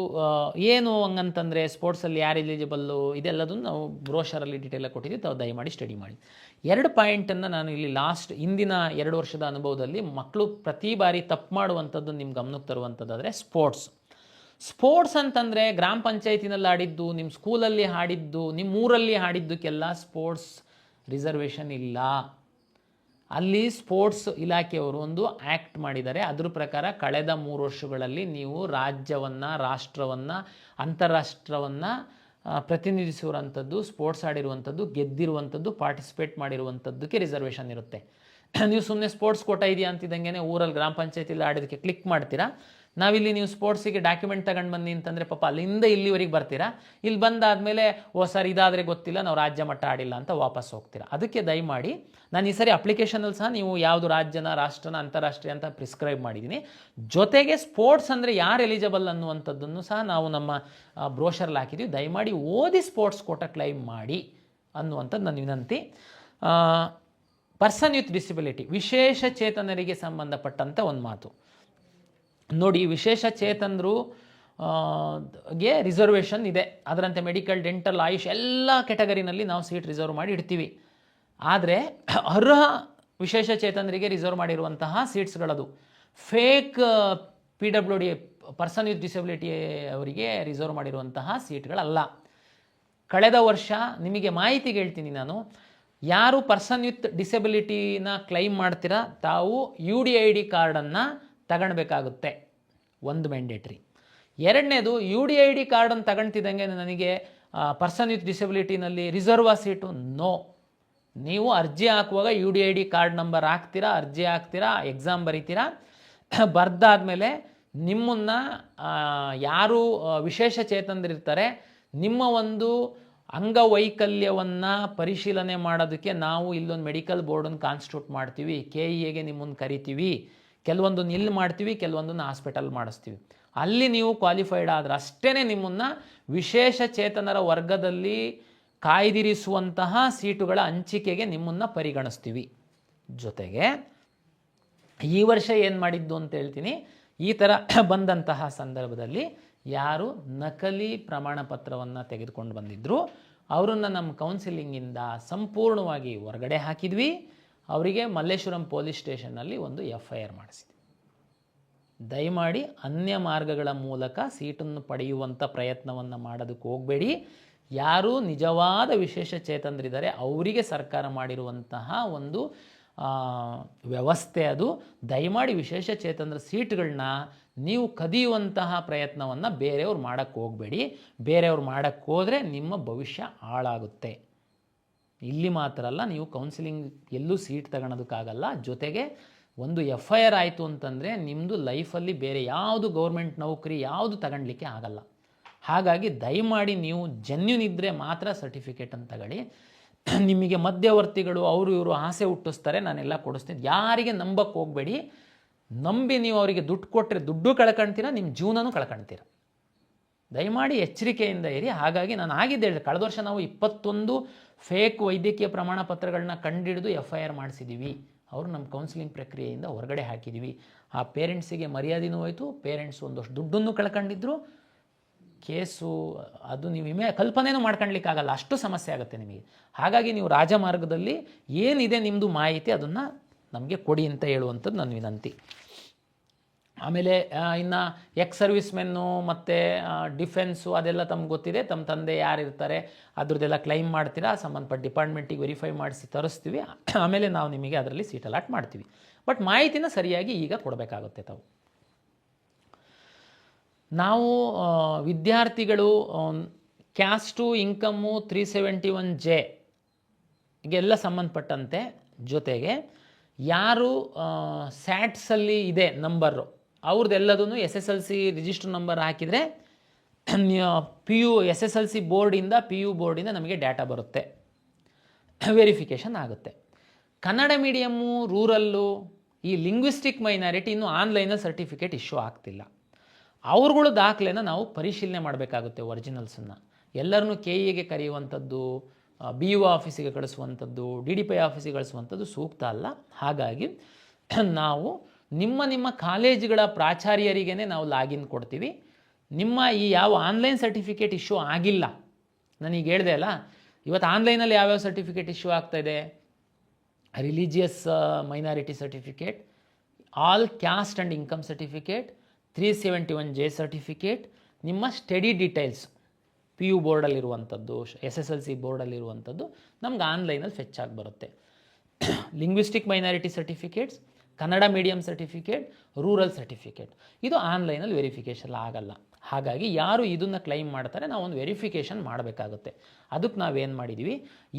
ಏನು ಹಂಗಂತಂದರೆ ಸ್ಪೋರ್ಟ್ಸಲ್ಲಿ ಯಾರು ಎಲಿಜಿಬಲ್ಲು ಇದೆಲ್ಲದನ್ನು ನಾವು ಬ್ರೋಷರಲ್ಲಿ ಡೀಟೇಲಾಗಿ ಕೊಟ್ಟಿದ್ದೀವಿ, ತಾವು ದಯಮಾಡಿ ಸ್ಟಡಿ ಮಾಡಿ. 2 ಪಾಯಿಂಟನ್ನು ನಾನು ಇಲ್ಲಿ ಹಿಂದಿನ 2 ವರ್ಷದ ಅನುಭವದಲ್ಲಿ ಮಕ್ಕಳು ಪ್ರತಿ ಬಾರಿ ತಪ್ಪು ಮಾಡುವಂಥದ್ದು ನಿಮ್ಮ ಗಮನಕ್ಕೆ ತರುವಂಥದ್ದಾದರೆ ಸ್ಪೋರ್ಟ್ಸ್ ಅಂತಂದರೆ ಗ್ರಾಮ ಪಂಚಾಯತಿನಲ್ಲಿ ಆಡಿದ್ದು, ನಿಮ್ಮ ಸ್ಕೂಲಲ್ಲಿ ಆಡಿದ್ದು, ನಿಮ್ಮ ಊರಲ್ಲಿ ಆಡಿದ್ದಕ್ಕೆಲ್ಲ ಸ್ಪೋರ್ಟ್ಸ್ ರಿಸರ್ವೇಷನ್ ಇಲ್ಲ. ಅಲ್ಲಿ ಸ್ಪೋರ್ಟ್ಸ್ ಇಲಾಖೆಯವರು ಒಂದು ಆ್ಯಕ್ಟ್ ಮಾಡಿದ್ದಾರೆ. ಅದ್ರ ಪ್ರಕಾರ ಕಳೆದ 3 ವರ್ಷಗಳಲ್ಲಿ ನೀವು ರಾಜ್ಯವನ್ನು, ರಾಷ್ಟ್ರವನ್ನು, ಅಂತಾರಾಷ್ಟ್ರವನ್ನು ಪ್ರತಿನಿಧಿಸಿರುವಂಥದ್ದು, ಸ್ಪೋರ್ಟ್ಸ್ ಆಡಿರುವಂಥದ್ದು, ಗೆದ್ದಿರುವಂಥದ್ದು, ಪಾರ್ಟಿಸಿಪೇಟ್ ಮಾಡಿರುವಂಥದ್ದಕ್ಕೆ ರಿಸರ್ವೇಷನ್ ಇರುತ್ತೆ. ನೀವು ಸುಮ್ಮನೆ ಸ್ಪೋರ್ಟ್ಸ್ ಕೋಟಾ ಇದೆಯಾ ಅಂತಿದ್ದಂಗೆ ಊರಲ್ಲಿ ಗ್ರಾಮ ಪಂಚಾಯತಿಯಲ್ಲಿ ಆಡೋದಕ್ಕೆ ಕ್ಲಿಕ್ ಮಾಡ್ತೀರಾ. ನಾವಿಲ್ಲಿ ನೀವು ಸ್ಪೋರ್ಟ್ಸಿಗೆ ಡಾಕ್ಯುಮೆಂಟ್ ತಗೊಂಡು ಬನ್ನಿ ಅಂತಂದರೆ ಪಾಪ ಅಲ್ಲಿಂದ ಇಲ್ಲಿವರೆಗೆ ಬರ್ತೀರಾ. ಇಲ್ಲಿ ಬಂದಾದಮೇಲೆ ಸರ್ ಇದಾದರೆ ಗೊತ್ತಿಲ್ಲ, ನಾವು ರಾಜ್ಯ ಮಟ್ಟ ಆಡಿಲ್ಲ ಅಂತ ವಾಪಸ್ ಹೋಗ್ತೀರಾ. ಅದಕ್ಕೆ ದಯಮಾಡಿ ನಾನು ಈ ಸರಿ ಅಪ್ಲಿಕೇಶನಲ್ಲಿ ಸಹ ನೀವು ಯಾವುದು ರಾಜ್ಯನ, ರಾಷ್ಟ್ರನ, ಅಂತಾರಾಷ್ಟ್ರೀಯ ಅಂತ ಪ್ರಿಸ್ಕ್ರೈಬ್ ಮಾಡಿದ್ದೀನಿ. ಜೊತೆಗೆ ಸ್ಪೋರ್ಟ್ಸ್ ಅಂದರೆ ಯಾರು ಎಲಿಜಿಬಲ್ ಅನ್ನುವಂಥದ್ದನ್ನು ಸಹ ನಾವು ನಮ್ಮ ಬ್ರೋಷರಲ್ಲಿ ಹಾಕಿದ್ದೀವಿ. ದಯಮಾಡಿ ಓದಿ ಸ್ಪೋರ್ಟ್ಸ್ ಕೋಟಾ ಕ್ಲೈಮ್ ಮಾಡಿ ಅನ್ನುವಂಥದ್ದು ನನ್ನ ವಿನಂತಿ. ಪರ್ಸನ್ ವಿತ್ ಡಿಸಬಿಲಿಟಿ, ವಿಶೇಷ ಚೇತನರಿಗೆ ಸಂಬಂಧಪಟ್ಟಂಥ ಒಂದು ಮಾತು ನೋಡಿ. ವಿಶೇಷ ಚೇತನರು ಗೆ ರಿಸರ್ವೇಷನ್ ಇದೆ. ಅದರಂತೆ ಮೆಡಿಕಲ್, ಡೆಂಟಲ್, ಆಯುಷ್ ಎಲ್ಲ ಕೆಟಗರಿನಲ್ಲಿ ನಾವು ಸೀಟ್ ರಿಸರ್ವ್ ಮಾಡಿ ಇಡ್ತೀವಿ. ಆದರೆ ಅರ್ಹ ವಿಶೇಷ ಚೇತನರಿಗೆ ರಿಸರ್ವ್ ಮಾಡಿರುವಂತಹ ಸೀಟ್ಸ್ಗಳದು fake PWD person with disability ಅವರಿಗೆ ರಿಸರ್ವ್ ಮಾಡಿರುವಂತಹ ಸೀಟ್ಗಳಲ್ಲ. ಕಳೆದ ವರ್ಷ ನಿಮಗೆ ಮಾಹಿತಿಗೆ ಹೇಳ್ತೀನಿ ನಾನು, ಯಾರು ಪರ್ಸನ್ ವಿತ್ ಡಿಸೆಬಿಲಿಟಿನ ಕ್ಲೈಮ್ ಮಾಡ್ತೀರಾ ತಾವು UDID ಕಾರ್ಡನ್ನು ತಗೊಳ್ಬೇಕಾಗುತ್ತೆ, ಒಂದು ಮ್ಯಾಂಡೇಟ್ರಿ. ಎರಡನೇದು UDID ಕಾರ್ಡನ್ನು ತಗೊಳ್ತಿದ್ದಂಗೆ ನನಗೆ ಪರ್ಸನ್ ವಿತ್ ಡಿಸೆಬಿಲಿಟಿನಲ್ಲಿ ರಿಸರ್ವ್ ಸೀಟು, ನೋ. ನೀವು ಅರ್ಜಿ ಹಾಕುವಾಗ UDID ಕಾರ್ಡ್ ನಂಬರ್ ಹಾಕ್ತೀರಾ, ಅರ್ಜಿ ಹಾಕ್ತೀರಾ, ಎಕ್ಸಾಮ್ ಬರೀತೀರಾ. ಬರ್ದಾದ್ಮೇಲೆ ನಿಮ್ಮನ್ನು ಯಾರು ವಿಶೇಷ ಚೇತನರಿರ್ತಾರೆ ನಿಮ್ಮ ಒಂದು ಅಂಗವೈಕಲ್ಯವನ್ನು ಪರಿಶೀಲನೆ ಮಾಡೋದಕ್ಕೆ ನಾವು ಇಲ್ಲೊಂದು ಮೆಡಿಕಲ್ ಬೋರ್ಡನ್ನು ಕಾನ್ಸ್ಟಿಟ್ಯೂಟ್ ಮಾಡ್ತೀವಿ, KEAಗೆ ನಿಮ್ಮನ್ನು ಕರಿತೀವಿ. ಕೆಲವೊಂದನ್ನು ಇಲ್ಲಿ ಮಾಡ್ತೀವಿ, ಕೆಲವೊಂದನ್ನು ಹಾಸ್ಪಿಟಲ್ ಮಾಡಿಸ್ತೀವಿ. ಅಲ್ಲಿ ನೀವು ಕ್ವಾಲಿಫೈಡ್ ಆದರೆ ಅಷ್ಟೇ ನಿಮ್ಮನ್ನು ವಿಶೇಷ ಚೇತನರ ವರ್ಗದಲ್ಲಿ ಕಾಯ್ದಿರಿಸುವಂತಹ ಸೀಟುಗಳ ಹಂಚಿಕೆಗೆ ನಿಮ್ಮನ್ನು ಪರಿಗಣಿಸ್ತೀವಿ. ಜೊತೆಗೆ ಈ ವರ್ಷ ಏನು ಮಾಡಿದ್ದು ಅಂತ ಹೇಳ್ತೀನಿ. ಈ ಥರ ಬಂದಂತಹ ಸಂದರ್ಭದಲ್ಲಿ ಯಾರು ನಕಲಿ ಪ್ರಮಾಣ ಪತ್ರವನ್ನು ತೆಗೆದುಕೊಂಡು ಬಂದಿದ್ದರು ಅವರನ್ನು ನಮ್ಮ ಕೌನ್ಸಿಲಿಂಗಿಂದ ಸಂಪೂರ್ಣವಾಗಿ ಹೊರಗಡೆ ಹಾಕಿದ್ವಿ. ಅವರಿಗೆ ಮಲ್ಲೇಶ್ವರಂ ಪೊಲೀಸ್ ಸ್ಟೇಷನ್ನಲ್ಲಿ ಒಂದು FIR ಮಾಡಿಸಿದ್ವಿ. ದಯಮಾಡಿ ಅನ್ಯ ಮಾರ್ಗಗಳ ಮೂಲಕ ಸೀಟನ್ನು ಪಡೆಯುವಂಥ ಪ್ರಯತ್ನವನ್ನು ಮಾಡೋದಕ್ಕೆ ಹೋಗಬೇಡಿ. ಯಾರು ನಿಜವಾದ ವಿಶೇಷ ಚೇತನರಿದ್ದಾರೆ ಅವರಿಗೆ ಸರ್ಕಾರ ಮಾಡಿರುವಂತಹ ಒಂದು ವ್ಯವಸ್ಥೆ ಅದು. ದಯಮಾಡಿ ವಿಶೇಷ ಚೇತನರ ಸೀಟ್ಗಳನ್ನ ನೀವು ಕದಿಯುವಂತಹ ಪ್ರಯತ್ನವನ್ನು ಬೇರೆಯವ್ರು ಮಾಡೋಕ್ಕೆ ಹೋಗಬೇಡಿ. ಬೇರೆಯವ್ರು ಮಾಡೋಕ್ಕೆ ಹೋದರೆ ನಿಮ್ಮ ಭವಿಷ್ಯ ಹಾಳಾಗುತ್ತೆ. ಇಲ್ಲಿ ಮಾತ್ರ ಅಲ್ಲ, ನೀವು ಕೌನ್ಸಿಲಿಂಗ್ ಎಲ್ಲೂ ಸೀಟ್ ತಗೊಳೋದಕ್ಕಾಗಲ್ಲ. ಜೊತೆಗೆ ಒಂದು FIR ಆಯಿತು ಅಂತಂದರೆ ನಿಮ್ಮದು ಲೈಫಲ್ಲಿ ಬೇರೆ ಯಾವುದು ಗೌರ್ಮೆಂಟ್ ನೌಕರಿ ಯಾವುದು ತಗೊಳ್ಲಿಕ್ಕೆ ಆಗಲ್ಲ. ಹಾಗಾಗಿ ದಯಮಾಡಿ ನೀವು ಜೆನ್ಯೂನ್ ಇದ್ದರೆ ಮಾತ್ರ ಸರ್ಟಿಫಿಕೇಟನ್ನು ತಗೊಳ್ಳಿ. ನಿಮಗೆ ಮಧ್ಯವರ್ತಿಗಳು ಅವರು ಇವರು ಆಸೆ ಹುಟ್ಟಿಸ್ತಾರೆ, ನಾನೆಲ್ಲ ಕೊಡಿಸ್ತೀನಿ, ಯಾರಿಗೆ ನಂಬಕ್ಕೆ ಹೋಗಬೇಡಿ. ನಂಬಿ ನೀವು ಅವರಿಗೆ ದುಡ್ಡು ಕೊಟ್ಟರೆ ದುಡ್ಡು ಕಳ್ಕೊಳ್ತೀರ, ನಿಮ್ಮ ಜೀವನನೂ ಕಳ್ಕೊಳ್ತೀರ. ದಯಮಾಡಿ ಎಚ್ಚರಿಕೆಯಿಂದ ಇರಿ. ಹಾಗಾಗಿ ನಾನು ಆಗಿದ್ದೆ ಕಳೆದ ವರ್ಷ ನಾವು 21 ಫೇಕ್ ವೈದ್ಯಕೀಯ ಪ್ರಮಾಣ ಪತ್ರಗಳನ್ನ ಕಂಡುಹಿಡಿದು FIR ಮಾಡಿಸಿದ್ದೀವಿ. ಅವರು ನಮ್ಮ ಕೌನ್ಸಿಲಿಂಗ್ ಪ್ರಕ್ರಿಯೆಯಿಂದ ಹೊರಗಡೆ ಹಾಕಿದ್ದೀವಿ. ಆ ಪೇರೆಂಟ್ಸಿಗೆ ಮರ್ಯಾದೆನೂ ಹೋಯಿತು, ಪೇರೆಂಟ್ಸ್ ಒಂದಷ್ಟು ದುಡ್ಡನ್ನು ಕಳ್ಕೊಂಡಿದ್ರು. ಕೇಸು ಅದು ನೀವು ಕಲ್ಪನೆಯೂ ಮಾಡ್ಕೊಳ್ಲಿಕ್ಕಾಗಲ್ಲ, ಅಷ್ಟು ಸಮಸ್ಯೆ ಆಗುತ್ತೆ ನಿಮಗೆ. ಹಾಗಾಗಿ ನೀವು ರಾಜಮಾರ್ಗದಲ್ಲಿ ಏನಿದೆ ನಿಮ್ಮದು ಮಾಹಿತಿ ಅದನ್ನು ನಮಗೆ ಕೊಡಿ ಅಂತ ಹೇಳುವಂಥದ್ದು ನನ್ನ ವಿನಂತಿ. ಆಮೇಲೆ ಇನ್ನು ಸರ್ವಿಸ್ ಮೆನ್ನು ಮತ್ತು ಡಿಫೆನ್ಸು ಅದೆಲ್ಲ ತಮ್ಗೆ ಗೊತ್ತಿದೆ. ತಮ್ಮ ತಂದೆ ಯಾರಿರ್ತಾರೆ ಅದ್ರದ್ದೆಲ್ಲ ಕ್ಲೈಮ್ ಮಾಡ್ತೀರಾ, ಸಂಬಂಧಪಟ್ಟ ಡಿಪಾರ್ಟ್ಮೆಂಟಿಗೆ ವೆರಿಫೈ ಮಾಡಿಸಿ ತರಿಸ್ತೀವಿ. ಆಮೇಲೆ ನಾವು ನಿಮಗೆ ಅದರಲ್ಲಿ ಸೀಟ್ ಅಲಾಟ್ ಮಾಡ್ತೀವಿ. ಬಟ್ ಮಾಹಿತಿನ ಸರಿಯಾಗಿ ಈಗ ಕೊಡಬೇಕಾಗುತ್ತೆ ತಾವು. ನಾವು ವಿದ್ಯಾರ್ಥಿಗಳು ಕ್ಯಾಸ್ಟು ಇನ್ಕಮ್ಮು 371J ಗೆಲ್ಲ ಸಂಬಂಧಪಟ್ಟಂತೆ, ಜೊತೆಗೆ ಯಾರು ಸ್ಯಾಟ್ಸಲ್ಲಿ ಇದೆ ನಂಬರು ಅವ್ರದ್ದೆಲ್ಲದೂ SSLC ರಿಜಿಸ್ಟರ್ ನಂಬರ್ ಹಾಕಿದರೆ PU SSLC ಬೋರ್ಡಿಂದ PU ಬೋರ್ಡಿಂದ ನಮಗೆ ಡಾಟಾ ಬರುತ್ತೆ, ವೆರಿಫಿಕೇಷನ್ ಆಗುತ್ತೆ. ಕನ್ನಡ ಮೀಡಿಯಮ್ಮು, ರೂರಲ್ಲು, ಈ ಲಿಂಗ್ವಿಸ್ಟಿಕ್ ಮೈನಾರಿಟಿ ಇನ್ನೂ ಆನ್ಲೈನಲ್ಲಿ ಸರ್ಟಿಫಿಕೇಟ್ ಇಶ್ಯೂ ಆಗ್ತಿಲ್ಲ. ಅವ್ರುಗಳು ದಾಖಲೆನ ನಾವು ಪರಿಶೀಲನೆ ಮಾಡಬೇಕಾಗುತ್ತೆ. ಒರಿಜಿನಲ್ಸನ್ನು ಎಲ್ಲರನ್ನೂ KEAಗೆ ಕರೆಯುವಂಥದ್ದು, BO ಆಫೀಸಿಗೆ ಕಳಿಸುವಂಥದ್ದು, DDPI ಆಫೀಸಿಗೆ ಕಳಿಸುವಂಥದ್ದು ಸೂಕ್ತ ಅಲ್ಲ. ಹಾಗಾಗಿ ನಾವು ನಿಮ್ಮ ಕಾಲೇಜುಗಳ ಪ್ರಾಚಾರ್ಯರಿಗೇ ನಾವು ಲಾಗಿನ್ ಕೊಡ್ತೀವಿ. ನಿಮ್ಮ ಈ ಯಾವ ಆನ್ಲೈನ್ ಸರ್ಟಿಫಿಕೇಟ್ ಇಶ್ಯೂ ಆಗಿಲ್ಲ, ನಾನೀಗ ಹೇಳಿದೆ ಅಲ್ಲ, ಇವತ್ತು ಆನ್ಲೈನಲ್ಲಿ ಯಾವ್ಯಾವ ಸರ್ಟಿಫಿಕೇಟ್ ಇಶ್ಯೂ ಆಗ್ತಾಯಿದೆ: religious minority certificate, all caste and income certificate, 371J certificate, ನಿಮ್ಮ ಸ್ಟಡಿ ಡೀಟೇಲ್ಸ್ PU ಬೋರ್ಡಲ್ಲಿರುವಂಥದ್ದು, SSLC ಬೋರ್ಡಲ್ಲಿರುವಂಥದ್ದು ನಮ್ಗೆ ಆನ್ಲೈನಲ್ಲಿ ಫೆಚ್ ಆಗಿ ಬರುತ್ತೆ. Linguistic minority certificates, Kannada medium certificate, rural certificate ಇದು ಆನ್ಲೈನಲ್ಲಿ ವೆರಿಫಿಕೇಷನ್ ಆಗಲ್ಲ. ಹಾಗಾಗಿ ಯಾರು ಇದನ್ನು ಕ್ಲೈಮ್ ಮಾಡ್ತಾರೆ ನಾವು ಒಂದು ವೆರಿಫಿಕೇಷನ್ ಮಾಡಬೇಕಾಗುತ್ತೆ. ಅದಕ್ಕೆ ನಾವೇನು ಮಾಡಿದ್ದೀವಿ,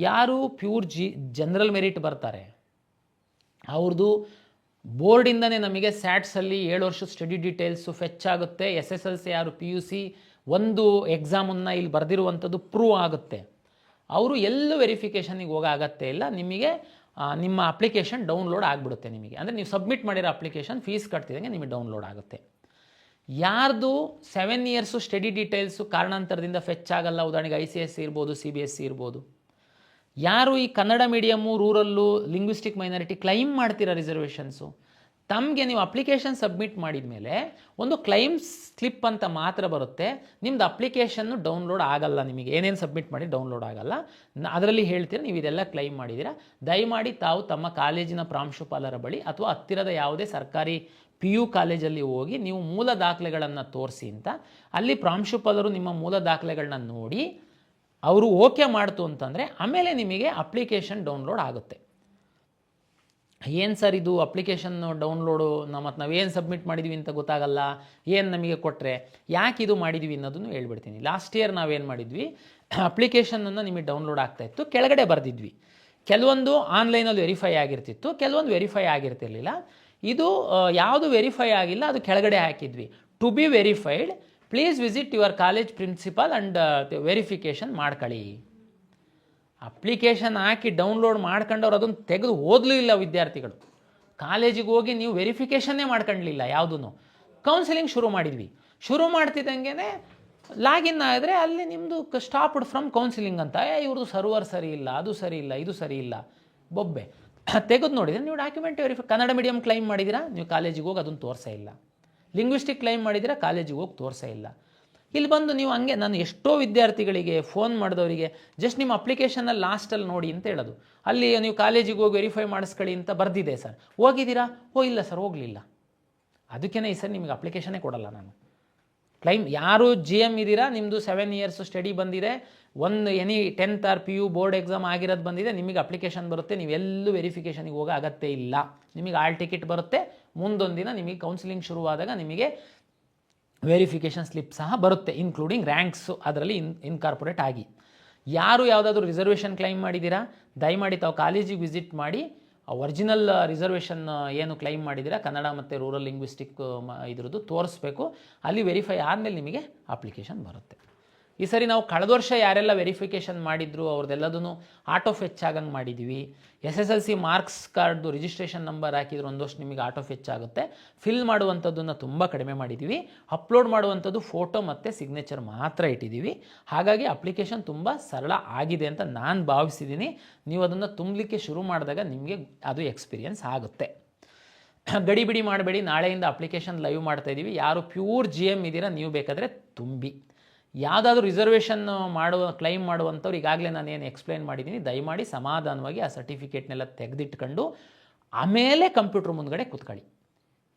ಯಾರು ಪ್ಯೂರ್ ಜನರಲ್ ಮೆರಿಟ್ ಬರ್ತಾರೆ ಅವ್ರದ್ದು ಬೋರ್ಡಿಂದನೇ ನಮಗೆ ಸ್ಯಾಟ್ಸಲ್ಲಿ 7 ವರ್ಷದ ಸ್ಟಡಿ ಡೀಟೇಲ್ಸು ಫೆಚ್ ಆಗುತ್ತೆ. SSLC ಯಾರು PUC ಒಂದು ಎಕ್ಸಾಮನ್ನು ಇಲ್ಲಿ ಬರೆದಿರುವಂಥದ್ದು ಪ್ರೂವ್ ಆಗುತ್ತೆ. ಅವರು ಎಲ್ಲೂ ವೆರಿಫಿಕೇಷನಿಗೆ ಹೋಗೋ ಇಲ್ಲ. ನಿಮಗೆ ನಿಮ್ಮ ಅಪ್ಲಿಕೇಶನ್ ಡೌನ್ಲೋಡ್ ಆಗಿಬಿಡುತ್ತೆ. ನಿಮಗೆ ಅಂದರೆ ನೀವು ಸಬ್ಮಿಟ್ ಮಾಡಿರೋ ಅಪ್ಲಿಕೇಶನ್ ಫೀಸ್ ಕಟ್ತಿದಂಗೆ ನಿಮಗೆ ಡೌನ್ಲೋಡ್ ಆಗುತ್ತೆ. ಯಾರ್ದು 7 ಇಯರ್ಸು ಸ್ಟಡಿ ಡೀಟೇಲ್ಸು ಕಾರಣಾಂತರದಿಂದ ಫೆಚ್ ಆಗಲ್ಲ, ಉದಾಹರಣೆಗೆ ICSE ಇರ್ಬೋದು, CBSE ಇರ್ಬೋದು, ಯಾರು ಈ Kannada medium, rural, linguistic minority claim ಮಾಡ್ತೀರಾ ರಿಸರ್ವೇಷನ್ಸು, ತಮಗೆ ನೀವು ಅಪ್ಲಿಕೇಶನ್ ಸಬ್ಮಿಟ್ ಮಾಡಿದ ಮೇಲೆ ಒಂದು ಕ್ಲೈಮ್ ಸ್ಲಿಪ್ ಅಂತ ಮಾತ್ರ ಬರುತ್ತೆ. ನಿಮ್ಮದು ಅಪ್ಲಿಕೇಶನ್ನು ಡೌನ್ಲೋಡ್ ಆಗಲ್ಲ. ನಿಮಗೆ ಏನೇನು ಸಬ್ಮಿಟ್ ಮಾಡಿ ಡೌನ್ಲೋಡ್ ಆಗಲ್ಲ. ಅದರಲ್ಲಿ ಹೇಳ್ತೀರಾ ನೀವು ಇದೆಲ್ಲ ಕ್ಲೈಮ್ ಮಾಡಿದ್ದೀರಾ. ದಯಮಾಡಿ ತಾವು ತಮ್ಮ ಕಾಲೇಜಿನ ಪ್ರಾಂಶುಪಾಲರ ಬಳಿ ಅಥವಾ ಹತ್ತಿರದ ಯಾವುದೇ ಸರ್ಕಾರಿ PU ಕಾಲೇಜಲ್ಲಿ ಹೋಗಿ ನೀವು ಮೂಲ ದಾಖಲೆಗಳನ್ನು ತೋರಿಸಿ ಅಂತ ಅಲ್ಲಿ ಪ್ರಾಂಶುಪಾಲರು ನಿಮ್ಮ ಮೂಲ ದಾಖಲೆಗಳನ್ನ ನೋಡಿ ಅವರು ಓಕೆ ಮಾಡ್ತು ಅಂತಂದರೆ ಆಮೇಲೆ ನಿಮಗೆ ಅಪ್ಲಿಕೇಶನ್ ಡೌನ್ಲೋಡ್ ಆಗುತ್ತೆ. ಏನು ಸರ್ ಇದು ಅಪ್ಲಿಕೇಶನ್ ಡೌನ್ಲೋಡು ಮತ್ತು ನಾವೇನು ಸಬ್ಮಿಟ್ ಮಾಡಿದ್ವಿ ಅಂತ ಗೊತ್ತಾಗಲ್ಲ, ಏನು ನಮಗೆ ಕೊಟ್ಟರೆ ಯಾಕೆ ಇದು ಮಾಡಿದ್ವಿ ಅನ್ನೋದನ್ನು ಹೇಳ್ಬಿಡ್ತೀನಿ. ಲಾಸ್ಟ್ ಇಯರ್ ನಾವೇನು ಮಾಡಿದ್ವಿ, ಅಪ್ಲಿಕೇಶನನ್ನು ನಿಮಗೆ ಡೌನ್ಲೋಡ್ ಆಗ್ತಾಯಿತ್ತು, ಕೆಳಗಡೆ ಬರೆದಿದ್ವಿ. ಕೆಲವೊಂದು ಆನ್ಲೈನಲ್ಲಿ ವೆರಿಫೈ ಆಗಿರ್ತಿತ್ತು, ಕೆಲವೊಂದು ವೆರಿಫೈ ಆಗಿರ್ತಿರ್ಲಿಲ್ಲ. ಇದು ಯಾವುದು ವೆರಿಫೈ ಆಗಿಲ್ಲ ಅದು ಕೆಳಗಡೆ ಹಾಕಿದ್ವಿ. To be verified please visit your college principal and verification ಮಾಡ್ಕೊಳ್ಳಿ. ಅಪ್ಲಿಕೇಶನ್ ಹಾಕಿ ಡೌನ್ಲೋಡ್ ಮಾಡ್ಕೊಂಡವ್ರು ಅದನ್ನು ತೆಗೆದು ಓದಲೂ ಇಲ್ಲ ವಿದ್ಯಾರ್ಥಿಗಳು. ಕಾಲೇಜಿಗೆ ಹೋಗಿ ನೀವು ವೆರಿಫಿಕೇಷನ್ನೇ ಮಾಡ್ಕೊಳ್ಳಲಿಲ್ಲ ಯಾವುದೂ. ಕೌನ್ಸಿಲಿಂಗ್ ಶುರು ಮಾಡಿದ್ವಿ. ಶುರು ಮಾಡ್ತಿದ್ದಂಗೆ ಲಾಗಿನ್ ಆದರೆ ಅಲ್ಲಿ ನಿಮ್ಮದು ಸ್ಟಾಪ್ಡ್ ಫ್ರಮ್ ಕೌನ್ಸಿಲಿಂಗ್ ಅಂತ, ಇವ್ರದ್ದು ಸರ್ವರ್ ಸರಿ ಇಲ್ಲ, ಅದು ಸರಿ ಇಲ್ಲ, ಇದು ಸರಿ ಇಲ್ಲ, ಬೊಬ್ಬೆ ತೆಗೆದು ನೋಡಿದರೆ ನೀವು document verify Kannada medium claim ಮಾಡಿದ್ದೀರಾ, ನೀವು ಕಾಲೇಜಿಗೆ ಹೋಗಿ ಅದನ್ನು ತೋರಿಸೇ ಇಲ್ಲ. ಲಿಂಗ್ವಿಸ್ಟಿಕ್ ಕ್ಲೈಮ್ ಮಾಡಿದ್ದೀರಾ, ಕಾಲೇಜಿಗೆ ಹೋಗಿ ತೋರಿಸೇ ಇಲ್ಲ. ಇಲ್ಲಿ ಬಂದು ನೀವು ಹಂಗೆ, ನಾನು ಎಷ್ಟೋ ವಿದ್ಯಾರ್ಥಿಗಳಿಗೆ ಫೋನ್ ಮಾಡಿದವರಿಗೆ ಜಸ್ಟ್ ನಿಮ್ಮ ಅಪ್ಲಿಕೇಶನಲ್ಲಿ ಲಾಸ್ಟಲ್ಲಿ ನೋಡಿ ಅಂತ ಹೇಳೋದು. ಅಲ್ಲಿ ನೀವು ಕಾಲೇಜಿಗೆ ಹೋಗಿ ವೆರಿಫೈ ಮಾಡಿಸ್ಕೊಳ್ಳಿ ಅಂತ ಬರೆದಿದೆ ಸರ್, ಹೋಗಿದ್ದೀರಾ? ಇಲ್ಲ ಸರ್ ಹೋಗಲಿಲ್ಲ. ಅದಕ್ಕೇ ಈ ಸರ್ ನಿಮಗೆ ಅಪ್ಲಿಕೇಶನ್ನೇ ಕೊಡಲ್ಲ ನಾನು. ಕ್ಲೈಮ್ ಯಾರು GM ಇದ್ದೀರಾ, ನಿಮ್ಮದು 7 ಇಯರ್ಸ್ ಸ್ಟಡಿ ಬಂದಿದೆ, ಒಂದು any 10th or PU board exam ಆಗಿರೋದು ಬಂದಿದೆ, ನಿಮಗೆ ಅಪ್ಲಿಕೇಶನ್ ಬರುತ್ತೆ, ನೀವೆಲ್ಲೂ ವೆರಿಫಿಕೇಷನಿಗೆ ಹೋಗೋ ಅಗತ್ಯ ಇಲ್ಲ. ನಿಮಗೆ ಆಲ್ ಟಿಕೆಟ್ ಬರುತ್ತೆ, ಮುಂದೊಂದು ದಿನ ನಿಮಗೆ ಕೌನ್ಸಿಲಿಂಗ್ ಶುರುವಾದಾಗ ನಿಮಗೆ ವೆರಿಫಿಕೇಷನ್ ಸ್ಲಿಪ್ ಸಹ ಬರುತ್ತೆ, ಇನ್ಕ್ಲೂಡಿಂಗ್ ರ್ಯಾಂಕ್ಸು ಅದರಲ್ಲಿ ಇನ್ಕಾರ್ಪೊರೇಟ್ ಆಗಿ. ಯಾರು ಯಾವುದಾದ್ರೂ ರಿಸರ್ವೇಷನ್ ಕ್ಲೈಮ್ ಮಾಡಿದ್ದೀರಾ, ದಯಮಾಡಿ ತಾವು ಕಾಲೇಜಿಗೆ ವಿಸಿಟ್ ಮಾಡಿ ಒರಿಜಿನಲ್ ರಿಸರ್ವೇಷನ್ ಏನು ಕ್ಲೈಮ್ ಮಾಡಿದ್ದೀರಾ ಕನ್ನಡ ಮತ್ತು ರೂರಲ್ ಲಿಂಗ್ವಿಸ್ಟಿಕ್ ಇದ್ರದ್ದು ತೋರಿಸ್ಬೇಕು. ಅಲ್ಲಿ ವೆರಿಫೈ ಆದಮೇಲೆ ನಿಮಗೆ ಅಪ್ಲಿಕೇಶನ್ ಬರುತ್ತೆ. ಈ ಸರಿ ನಾವು ಕಳೆದ ವರ್ಷ ಯಾರೆಲ್ಲ ವೆರಿಫಿಕೇಷನ್ ಮಾಡಿದ್ರು ಅವ್ರದ್ದೆಲ್ಲದೂ ಆಟೋ ಫೆಚ್ ಆಗಂಗೆ ಮಾಡಿದ್ವಿ. SSLC ಮಾರ್ಕ್ಸ್ ಕಾರ್ಡ್ದು ರಿಜಿಸ್ಟ್ರೇಷನ್ ನಂಬರ್ ಹಾಕಿದ್ರು ಒಂದಷ್ಟು ನಿಮಗೆ ಆಟೋ ಫೆಚ್ ಆಗುತ್ತೆ. ಫಿಲ್ ಮಾಡುವಂಥದ್ದನ್ನು ತುಂಬ ಕಡಿಮೆ ಮಾಡಿದ್ದೀವಿ. ಅಪ್ಲೋಡ್ ಮಾಡುವಂಥದ್ದು ಫೋಟೋ ಮತ್ತು ಸಿಗ್ನೇಚರ್ ಮಾತ್ರ ಇಟ್ಟಿದ್ದೀವಿ. ಹಾಗಾಗಿ ಅಪ್ಲಿಕೇಶನ್ ತುಂಬ ಸರಳ ಆಗಿದೆ ಅಂತ ನಾನು ಭಾವಿಸಿದ್ದೀನಿ. ನೀವು ಅದನ್ನು ತುಂಬಲಿಕ್ಕೆ ಶುರು ಮಾಡಿದಾಗ ನಿಮಗೆ ಅದು ಎಕ್ಸ್ಪೀರಿಯನ್ಸ್ ಆಗುತ್ತೆ. ಗಡಿಬಿಡಿ ಮಾಡಬೇಡಿ, ನಾಳೆಯಿಂದ ಅಪ್ಲಿಕೇಶನ್ ಲೈವ್ ಮಾಡ್ತಾಯಿದ್ದೀವಿ. ಯಾರು ಪ್ಯೂರ್ GM ಇದ್ದೀರಾ ನೀವು ಬೇಕಾದರೆ ತುಂಬಿ. ಯಾವುದಾದ್ರೂ ರಿಸರ್ವೇಷನ್ ಕ್ಲೈಮ್ ಮಾಡುವಂಥವ್ರು ಈಗಾಗಲೇ ನಾನು ಏನು ಎಕ್ಸ್ಪ್ಲೈನ್ ಮಾಡಿದ್ದೀನಿ, ದಯಮಾಡಿ ಸಮಾಧಾನವಾಗಿ ಆ ಸರ್ಟಿಫಿಕೇಟ್ನೆಲ್ಲ ತೆಗೆದಿಟ್ಕೊಂಡು ಆಮೇಲೆ ಕಂಪ್ಯೂಟ್ರ್ ಮುಂದ್ಗಡೆ ಕೂತ್ಕೊಳ್ಳಿ.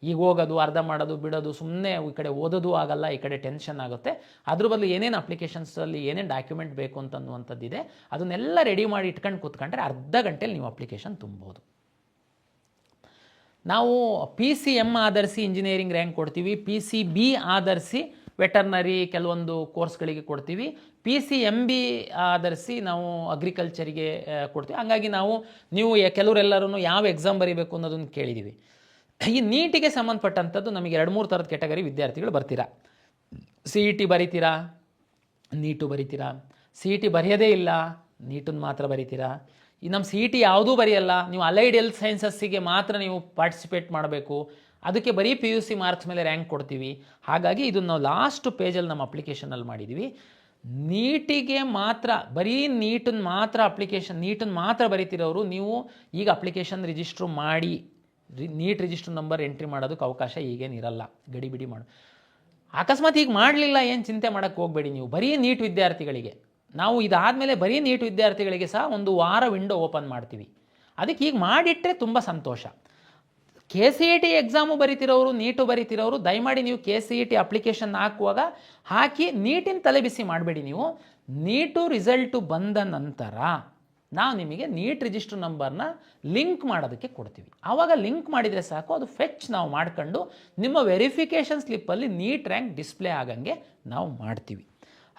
ಈಗ ಹೋಗೋದು ಅರ್ಧ ಮಾಡೋದು ಬಿಡೋದು, ಸುಮ್ಮನೆ ಈ ಕಡೆ ಓದೋದು ಆಗಲ್ಲ, ಈ ಕಡೆ ಟೆನ್ಷನ್ ಆಗುತ್ತೆ. ಅದ್ರ ಬದಲು ಏನೇನು ಅಪ್ಲಿಕೇಶನ್ಸಲ್ಲಿ ಏನೇನು ಡಾಕ್ಯುಮೆಂಟ್ ಬೇಕು ಅಂತನ್ನುವಂಥದ್ದಿದೆ ಅದನ್ನೆಲ್ಲ ರೆಡಿ ಮಾಡಿ ಇಟ್ಕೊಂಡು ಕೂತ್ಕೊಂಡ್ರೆ ಅರ್ಧ ಗಂಟೆಲಿ ನೀವು ಅಪ್ಲಿಕೇಶನ್ ತುಂಬೋದು. ನಾವು PCM ಆಧರಿಸಿ ಇಂಜಿನಿಯರಿಂಗ್ ರ್ಯಾಂಕ್ ಕೊಡ್ತೀವಿ, PCB ಆಧರಿಸಿ ವೆಟರ್ನರಿ ಕೆಲವೊಂದು ಕೋರ್ಸ್ಗಳಿಗೆ ಕೊಡ್ತೀವಿ, PCMB ಆಧರಿಸಿ ನಾವು ಅಗ್ರಿಕಲ್ಚರಿಗೆ ಕೊಡ್ತೀವಿ. ಹಂಗಾಗಿ ನೀವು ಕೆಲವರೆಲ್ಲರೂ ಯಾವ ಎಕ್ಸಾಮ್ ಬರೀಬೇಕು ಅನ್ನೋದನ್ನು ಕೇಳಿದ್ದೀವಿ. ಈ ನೀಟಿಗೆ ಸಂಬಂಧಪಟ್ಟಂಥದ್ದು ನಮಗೆ 2-3 ಥರದ ಕೆಟಗರಿ ವಿದ್ಯಾರ್ಥಿಗಳು ಬರ್ತೀರಾ. CET ಬರೀತೀರಾ, ನೀಟು ಬರೀತೀರಾ, CET ಬರೆಯೋದೇ ಇಲ್ಲ, ನೀಟನ್ನು ಮಾತ್ರ ಬರೀತೀರಾ. ಈ ನಮ್ಮ CET ಯಾವುದೂ ಬರೆಯಲ್ಲ, ನೀವು ಅಲೈಡ್ ಹೆಲ್ತ್ ಸೈನ್ಸಸ್ಸಿಗೆ ಮಾತ್ರ ನೀವು ಪಾರ್ಟಿಸಿಪೇಟ್ ಮಾಡಬೇಕು, ಅದಕ್ಕೆ ಬರೀ PUC ಮಾರ್ಕ್ಸ್ ಮೇಲೆ ರ್ಯಾಂಕ್ ಕೊಡ್ತೀವಿ. ಹಾಗಾಗಿ ಇದನ್ನು ನಾವು ಲಾಸ್ಟ್ ಪೇಜಲ್ಲಿ ನಮ್ಮ ಅಪ್ಲಿಕೇಶನಲ್ಲಿ ಮಾಡಿದ್ದೀವಿ. ನೀಟಿಗೆ ಮಾತ್ರ ಬರೀ ನೀಟನ್ನು ಮಾತ್ರ ಬರೀತಿರೋರು ನೀವು ಈಗ ಅಪ್ಲಿಕೇಶನ್ ರಿಜಿಸ್ಟ್ರು ಮಾಡಿ ನೀಟ್ ರಿಜಿಸ್ಟ್ರ್ ನಂಬರ್ ಎಂಟ್ರಿ ಮಾಡೋದಕ್ಕೆ ಅವಕಾಶ ಈಗೇನಿರಲ್ಲ. ಗಡಿಬಿಡಿ ಮಾಡು. ಅಕಸ್ಮಾತ್ ಈಗ ಮಾಡಲಿಲ್ಲ ಏನು ಚಿಂತೆ ಮಾಡೋಕ್ಕೆ ಹೋಗಬೇಡಿ. ನೀವು ಬರೀ ನೀಟ್ ವಿದ್ಯಾರ್ಥಿಗಳಿಗೆ ನಾವು ಇದಾದಮೇಲೆ ಬರೀ ನೀಟ್ ವಿದ್ಯಾರ್ಥಿಗಳಿಗೆ ಸಹ 1 ವಾರ ವಿಂಡೋ ಓಪನ್ ಮಾಡ್ತೀವಿ. ಅದಕ್ಕೆ ಈಗ ಮಾಡಿಟ್ಟರೆ ತುಂಬ ಸಂತೋಷ. KCET ಎಕ್ಸಾಮು ಬರೀತಿರೋರು, ನೀಟು ಬರೀತಿರೋರು ದಯಮಾಡಿ ನೀವು KCET ಅಪ್ಲಿಕೇಶನ್ ಹಾಕಿ ನೀಟಿನ ತಲೆಬಿಸಿ ಮಾಡಬೇಡಿ. ನೀವು ನೀಟು ರಿಸಲ್ಟು ಬಂದ ನಂತರ ನಾವು ನಿಮಗೆ ನೀಟ್ ರಿಜಿಸ್ಟ್ರ್ ನಂಬರ್ನ ಲಿಂಕ್ ಮಾಡೋದಕ್ಕೆ ಕೊಡ್ತೀವಿ. ಆವಾಗ ಲಿಂಕ್ ಮಾಡಿದರೆ ಸಾಕು, ಅದು ಫೆಚ್ ನಾವು ಮಾಡ್ಕೊಂಡು ನಿಮ್ಮ ವೆರಿಫಿಕೇಷನ್ ಸ್ಲಿಪ್ಪಲ್ಲಿ ನೀಟ್ ರ್ಯಾಂಕ್ ಡಿಸ್ಪ್ಲೇ ಆಗಂಗೆ ನಾವು ಮಾಡ್ತೀವಿ.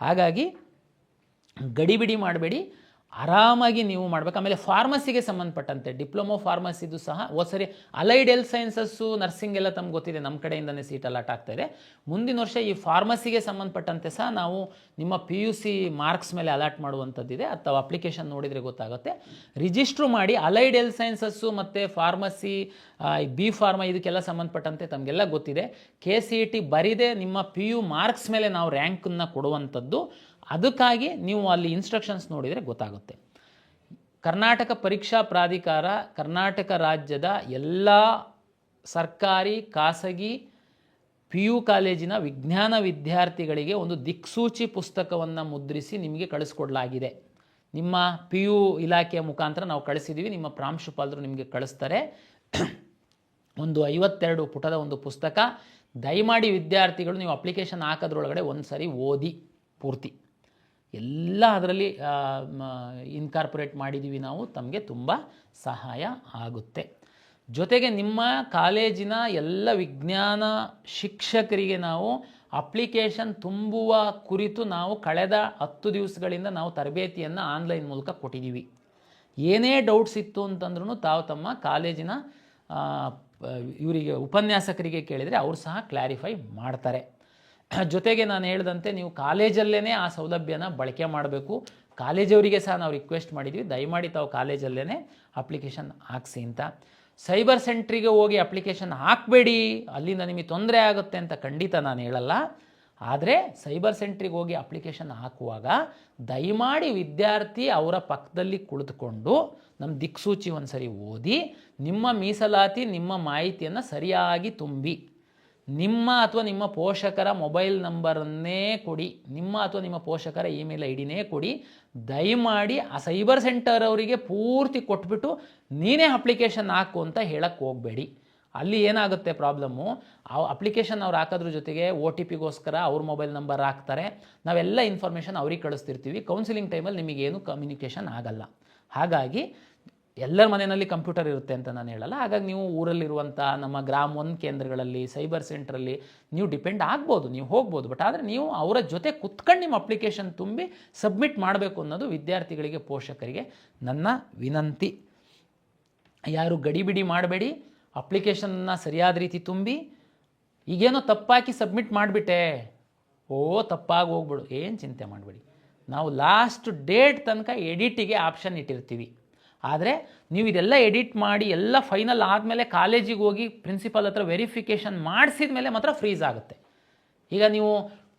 ಹಾಗಾಗಿ ಗಡಿಬಿಡಿ ಮಾಡಬೇಡಿ, ಆರಾಮಾಗಿ ನೀವು ಮಾಡಬೇಕು. ಆಮೇಲೆ ಫಾರ್ಮಸಿಗೆ ಸಂಬಂಧಪಟ್ಟಂತೆ ಡಿಪ್ಲೊಮೊ ಫಾರ್ಮಸಿದು ಸಹ ಸರಿ ಅಲೈಡ್ ಹೆಲ್ತ್ ಸೈನ್ಸಸ್ಸು ನರ್ಸಿಂಗ್ ಎಲ್ಲ ತಮ್ಗೆ ಗೊತ್ತಿದೆ, ನಮ್ಮ ಕಡೆಯಿಂದನೇ ಸೀಟ್ ಅಲಾಟ್ ಆಗ್ತಾಯಿದೆ. ಮುಂದಿನ ವರ್ಷ ಈ ಫಾರ್ಮಸಿಗೆ ಸಂಬಂಧಪಟ್ಟಂತೆ ಸಹ ನಾವು ನಿಮ್ಮ PUC ಮಾರ್ಕ್ಸ್ ಮೇಲೆ ಅಲಾಟ್ ಮಾಡುವಂಥದ್ದಿದೆ. ಅಥವಾ ಅಪ್ಲಿಕೇಶನ್ ನೋಡಿದರೆ ಗೊತ್ತಾಗುತ್ತೆ. ರಿಜಿಸ್ಟ್ರು ಮಾಡಿ. ಅಲೈಡ್ ಹೆಲ್ತ್ ಸೈನ್ಸಸ್ಸು ಮತ್ತು ಫಾರ್ಮಸಿ, B ಫಾರ್ಮಾ ಇದಕ್ಕೆಲ್ಲ ಸಂಬಂಧಪಟ್ಟಂತೆ ತಮಗೆಲ್ಲ ಗೊತ್ತಿದೆ. KCET ಬರೀದೆ ನಿಮ್ಮ PU ಮಾರ್ಕ್ಸ್ ಮೇಲೆ ನಾವು ರ್ಯಾಂಕನ್ನು ಕೊಡುವಂಥದ್ದು. ಅದಕ್ಕಾಗಿ ನೀವು ಅಲ್ಲಿ ಇನ್ಸ್ಟ್ರಕ್ಷನ್ಸ್ ನೋಡಿದರೆ ಗೊತ್ತಾಗುತ್ತೆ. ಕರ್ನಾಟಕ ಪರೀಕ್ಷಾ ಪ್ರಾಧಿಕಾರ ಕರ್ನಾಟಕ ರಾಜ್ಯದ ಎಲ್ಲ ಸರ್ಕಾರಿ ಖಾಸಗಿ PU ಕಾಲೇಜಿನ ವಿಜ್ಞಾನ ವಿದ್ಯಾರ್ಥಿಗಳಿಗೆ ಒಂದು ದಿಕ್ಸೂಚಿ ಪುಸ್ತಕವನ್ನು ಮುದ್ರಿಸಿ ನಿಮಗೆ ಕಳಿಸ್ಕೊಡ್ಲಾಗಿದೆ. ನಿಮ್ಮ PU ಇಲಾಖೆಯ ಮುಖಾಂತರ ನಾವು ಕಳಿಸಿದ್ದೀವಿ. ನಿಮ್ಮ ಪ್ರಾಂಶುಪಾಲರು ನಿಮಗೆ ಕಳಿಸ್ತಾರೆ. ಒಂದು 52 ಪುಟದ ಒಂದು ಪುಸ್ತಕ. ದಯಮಾಡಿ ವಿದ್ಯಾರ್ಥಿಗಳು ನೀವು ಅಪ್ಲಿಕೇಶನ್ ಹಾಕೋದ್ರೊಳಗಡೆ ಒಂದು ಸರಿ ಓದಿ ಪೂರ್ತಿ. ಎಲ್ಲ ಅದರಲ್ಲಿ ಇನ್ಕಾರ್ಪೊರೇಟ್ ಮಾಡಿದ್ದೀವಿ ನಾವು. ತಮಗೆ ತುಂಬ ಸಹಾಯ ಆಗುತ್ತೆ. ಜೊತೆಗೆ ನಿಮ್ಮ ಕಾಲೇಜಿನ ಎಲ್ಲ ವಿಜ್ಞಾನ ಶಿಕ್ಷಕರಿಗೆ ನಾವು ಅಪ್ಲಿಕೇಶನ್ ತುಂಬುವ ಕುರಿತು ನಾವು ಕಳೆದ 10 ದಿವಸಗಳಿಂದ ನಾವು ತರಬೇತಿಯನ್ನು ಆನ್ಲೈನ್ ಮೂಲಕ ಕೊಟ್ಟಿದ್ದೀವಿ. ಏನೇ ಡೌಟ್ಸ್ ಇತ್ತು ಅಂತಂದ್ರೂ ತಾವು ತಮ್ಮ ಕಾಲೇಜಿನ ಇವರಿಗೆ ಉಪನ್ಯಾಸಕರಿಗೆ ಕೇಳಿದರೆ ಅವರು ಸಹ ಕ್ಲಾರಿಫೈ ಮಾಡ್ತಾರೆ. ಜೊತೆಗೆ ನಾನು ಹೇಳಿದಂತೆ ನೀವು ಕಾಲೇಜಲ್ಲೇ ಆ ಸೌಲಭ್ಯನ ಬಳಕೆ ಮಾಡಬೇಕು. ಕಾಲೇಜವರಿಗೆ ಸಹ ನಾವು ರಿಕ್ವೆಸ್ಟ್ ಮಾಡಿದ್ವಿ, ದಯಮಾಡಿ ತಾವು ಕಾಲೇಜಲ್ಲೇ ಅಪ್ಲಿಕೇಶನ್ ಹಾಕ್ಸಿ ಅಂತ. ಸೈಬರ್ ಸೆಂಟ್ರಿಗೆ ಹೋಗಿ ಅಪ್ಲಿಕೇಶನ್ ಹಾಕಬೇಡಿ, ಅಲ್ಲಿಂದ ನಿಮಗೆ ತೊಂದರೆ ಆಗುತ್ತೆ ಅಂತ ಖಂಡಿತ ನಾನು ಹೇಳಲ್ಲ. ಆದರೆ ಸೈಬರ್ ಸೆಂಟ್ರಿಗೆ ಹೋಗಿ ಅಪ್ಲಿಕೇಶನ್ ಹಾಕುವಾಗ ದಯಮಾಡಿ ವಿದ್ಯಾರ್ಥಿ ಅವರ ಪಕ್ಕದಲ್ಲಿ ಕುಳಿತುಕೊಂಡು ನಮ್ಮ ದಿಕ್ಸೂಚಿ ಒಂದು ಸರಿ ಓದಿ ನಿಮ್ಮ ಮೀಸಲಾತಿ ನಿಮ್ಮ ಮಾಹಿತಿಯನ್ನು ಸರಿಯಾಗಿ ತುಂಬಿ, ನಿಮ್ಮ ಅಥವಾ ನಿಮ್ಮ ಪೋಷಕರ ಮೊಬೈಲ್ ನಂಬರನ್ನೇ ಕೊಡಿ, ನಿಮ್ಮ ಅಥವಾ ನಿಮ್ಮ ಪೋಷಕರ ಇಮೇಲ್ ಐ ಡಿನೇ ಕೊಡಿ. ದಯಮಾಡಿ ಆ ಸೈಬರ್ ಸೆಂಟರ್ ಅವರಿಗೆ ಪೂರ್ತಿ ಕೊಟ್ಬಿಟ್ಟು ನೀನೇ ಅಪ್ಲಿಕೇಶನ್ ಹಾಕು ಅಂತ ಹೇಳಕ್ಕೆ ಹೋಗಬೇಡಿ. ಅಲ್ಲಿ ಏನಾಗುತ್ತೆ ಪ್ರಾಬ್ಲಮ್ಮು, ಆ ಅಪ್ಲಿಕೇಶನ್ ಅವ್ರು ಹಾಕೋದ್ರ ಜೊತೆಗೆ OTP ಗೋಸ್ಕರ ಅವ್ರ ಮೊಬೈಲ್ ನಂಬರ್ ಹಾಕ್ತಾರೆ. ನಾವೆಲ್ಲ ಇನ್ಫಾರ್ಮೇಷನ್ ಅವ್ರಿಗೆ ಕಳಿಸ್ತಿರ್ತೀವಿ. ಕೌನ್ಸಿಲಿಂಗ್ ಟೈಮಲ್ಲಿ ನಿಮಗೇನು ಕಮ್ಯುನಿಕೇಷನ್ ಆಗಲ್ಲ. ಹಾಗಾಗಿ ಎಲ್ಲರ ಮನೆಯಲ್ಲಿ ಕಂಪ್ಯೂಟರ್ ಇರುತ್ತೆ ಅಂತ ನಾನು ಹೇಳಲ್ಲ. ಹಾಗಾಗಿ ನೀವು ಊರಲ್ಲಿರುವಂಥ ನಮ್ಮ ಗ್ರಾಮ 1 ಕೇಂದ್ರಗಳಲ್ಲಿ ಸೈಬರ್ ಸೆಂಟ್ರಲ್ಲಿ ನೀವು ಡಿಪೆಂಡ್ ಆಗ್ಬೋದು, ನೀವು ಹೋಗ್ಬೋದು. ಬಟ್ ಆದರೆ ನೀವು ಅವರ ಜೊತೆ ಕುತ್ಕೊಂಡು ನಿಮ್ಮ ಅಪ್ಲಿಕೇಶನ್ ತುಂಬಿ ಸಬ್ಮಿಟ್ ಮಾಡಬೇಕು ಅನ್ನೋದು ವಿದ್ಯಾರ್ಥಿಗಳಿಗೆ, ಪೋಷಕರಿಗೆ ನನ್ನ ವಿನಂತಿ. ಯಾರು ಗಡಿಬಿಡಿ ಮಾಡಬೇಡಿ, ಅಪ್ಲಿಕೇಶನ್ನ ಸರಿಯಾದ ರೀತಿ ತುಂಬಿ. ಈಗೇನೋ ತಪ್ಪಾಕಿ ಸಬ್ಮಿಟ್ ಮಾಡಿಬಿಟ್ಟೆ, ತಪ್ಪಾಗಿ ಹೋಗ್ಬಿಡು, ಏನು ಚಿಂತೆ ಮಾಡಬೇಡಿ. ನಾವು ಲಾಸ್ಟ್ ಡೇಟ್ ತನಕ ಎಡಿಟಿಗೆ ಆಪ್ಷನ್ ಇಟ್ಟಿರ್ತೀವಿ. ಆದರೆ ನೀವು ಇದೆಲ್ಲ ಎಡಿಟ್ ಮಾಡಿ ಎಲ್ಲ ಫೈನಲ್ ಆದಮೇಲೆ ಕಾಲೇಜಿಗೆ ಹೋಗಿ ಪ್ರಿನ್ಸಿಪಲ್ ಹತ್ರ ವೆರಿಫಿಕೇಷನ್ ಮಾಡಿಸಿದ ಮೇಲೆ ಮಾತ್ರ ಫ್ರೀಸ್ ಆಗುತ್ತೆ. ಈಗ ನೀವು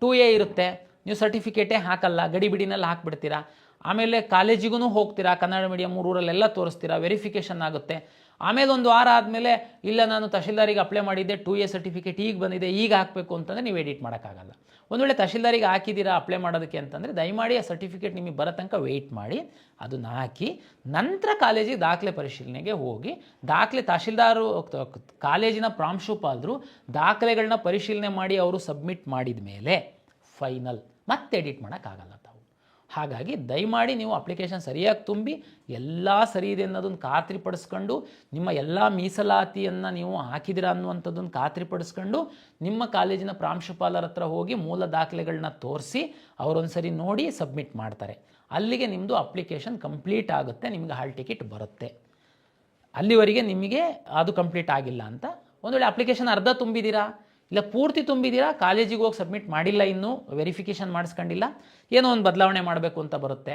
2A ಇರುತ್ತೆ, ನೀವು ಸರ್ಟಿಫಿಕೇಟೇ ಹಾಕಲ್ಲ, ಗಡಿಬಿಡಿನಲ್ಲಿ ಹಾಕ್ಬಿಡ್ತೀರಾ. ಆಮೇಲೆ ಕಾಲೇಜಿಗೂ ಹೋಗ್ತೀರಾ, ಕನ್ನಡ ಮೀಡಿಯಮ್ ಊರಲ್ಲೆಲ್ಲ ತೋರಿಸ್ತೀರಾ, ವೆರಿಫಿಕೇಷನ್ ಆಗುತ್ತೆ. ಆಮೇಲೆ ಒಂದು ವಾರ ಆದಮೇಲೆ ಇಲ್ಲ ನಾನು ತಹಶೀಲ್ದಾರಿಗೆ ಅಪ್ಲೈ ಮಾಡಿದ್ದೆ, 2A ಸರ್ಟಿಫಿಕೇಟ್ ಈಗ ಬಂದಿದೆ, ಈಗ ಹಾಕಬೇಕು ಅಂತಂದರೆ ನೀವು ಎಡಿಟ್ ಮಾಡೋಕ್ಕಾಗಲ್ಲ. ಒಂದು ವೇಳೆ ತಹಶೀಲ್ದಾರಿಗೆ ಹಾಕಿದ್ದೀರಾ ಅಪ್ಲೈ ಮಾಡೋದಕ್ಕೆ ಅಂತಂದರೆ ದಯಮಾಡಿ ಆ ಸರ್ಟಿಫಿಕೇಟ್ ನಿಮಗೆ ಬರೋ ತನಕ ವೆಯ್ಟ್ ಮಾಡಿ, ಅದನ್ನು ಹಾಕಿ ನಂತರ ಕಾಲೇಜಿಗೆ ದಾಖಲೆ ಪರಿಶೀಲನೆಗೆ ಹೋಗಿ. ದಾಖಲೆ ತಹಶೀಲ್ದಾರು ಕಾಲೇಜಿನ ಪ್ರಾಂಶುಪಾಲರು ದಾಖಲೆಗಳನ್ನ ಪರಿಶೀಲನೆ ಮಾಡಿ ಅವರು ಸಬ್ಮಿಟ್ ಮಾಡಿದ ಮೇಲೆ ಫೈನಲ್ ಮತ್ತೆ ಎಡಿಟ್ ಮಾಡೋಕ್ಕಾಗಲ್ಲ ತಾವು. ಹಾಗಾಗಿ ದಯಮಾಡಿ ನೀವು ಅಪ್ಲಿಕೇಶನ್ ಸರಿಯಾಗಿ ತುಂಬಿ ಎಲ್ಲ ಸರಿ ಇದೆ ಅನ್ನೋದನ್ನು ಖಾತ್ರಿಪಡಿಸ್ಕೊಂಡು, ನಿಮ್ಮ ಎಲ್ಲ ಮೀಸಲಾತಿಯನ್ನು ನೀವು ಹಾಕಿದಿರಾ ಅನ್ನುವಂಥದ್ದನ್ನು ಖಾತ್ರಿಪಡಿಸ್ಕೊಂಡು ನಿಮ್ಮ ಕಾಲೇಜಿನ ಪ್ರಾಂಶುಪಾಲರ ಹತ್ರ ಹೋಗಿ ಮೂಲ ದಾಖಲೆಗಳನ್ನ ತೋರಿಸಿ ಅವರೊಂದು ಸರಿ ನೋಡಿ ಸಬ್ಮಿಟ್ ಮಾಡ್ತಾರೆ. ಅಲ್ಲಿಗೆ ನಿಮ್ಮದು ಅಪ್ಲಿಕೇಶನ್ ಕಂಪ್ಲೀಟ್ ಆಗುತ್ತೆ, ನಿಮಗೆ ಹಾಲ್ ಟಿಕೆಟ್ ಬರುತ್ತೆ. ಅಲ್ಲಿವರೆಗೆ ನಿಮಗೆ ಅದು ಕಂಪ್ಲೀಟ್ ಆಗಿಲ್ಲ ಅಂತ. ಒಂದು ವೇಳೆ ಅಪ್ಲಿಕೇಶನ್ ಅರ್ಧ ತುಂಬಿದ್ದೀರಾ ಇಲ್ಲ ಪೂರ್ತಿ ತುಂಬಿದ್ದೀರಾ, ಕಾಲೇಜಿಗೆ ಹೋಗಿ ಸಬ್ಮಿಟ್ ಮಾಡಿಲ್ಲ, ಇನ್ನೂ ವೆರಿಫಿಕೇಷನ್ ಮಾಡಿಸ್ಕೊಂಡಿಲ್ಲ, ಏನೋ ಒಂದು ಬದಲಾವಣೆ ಮಾಡಬೇಕು ಅಂತ ಬರುತ್ತೆ,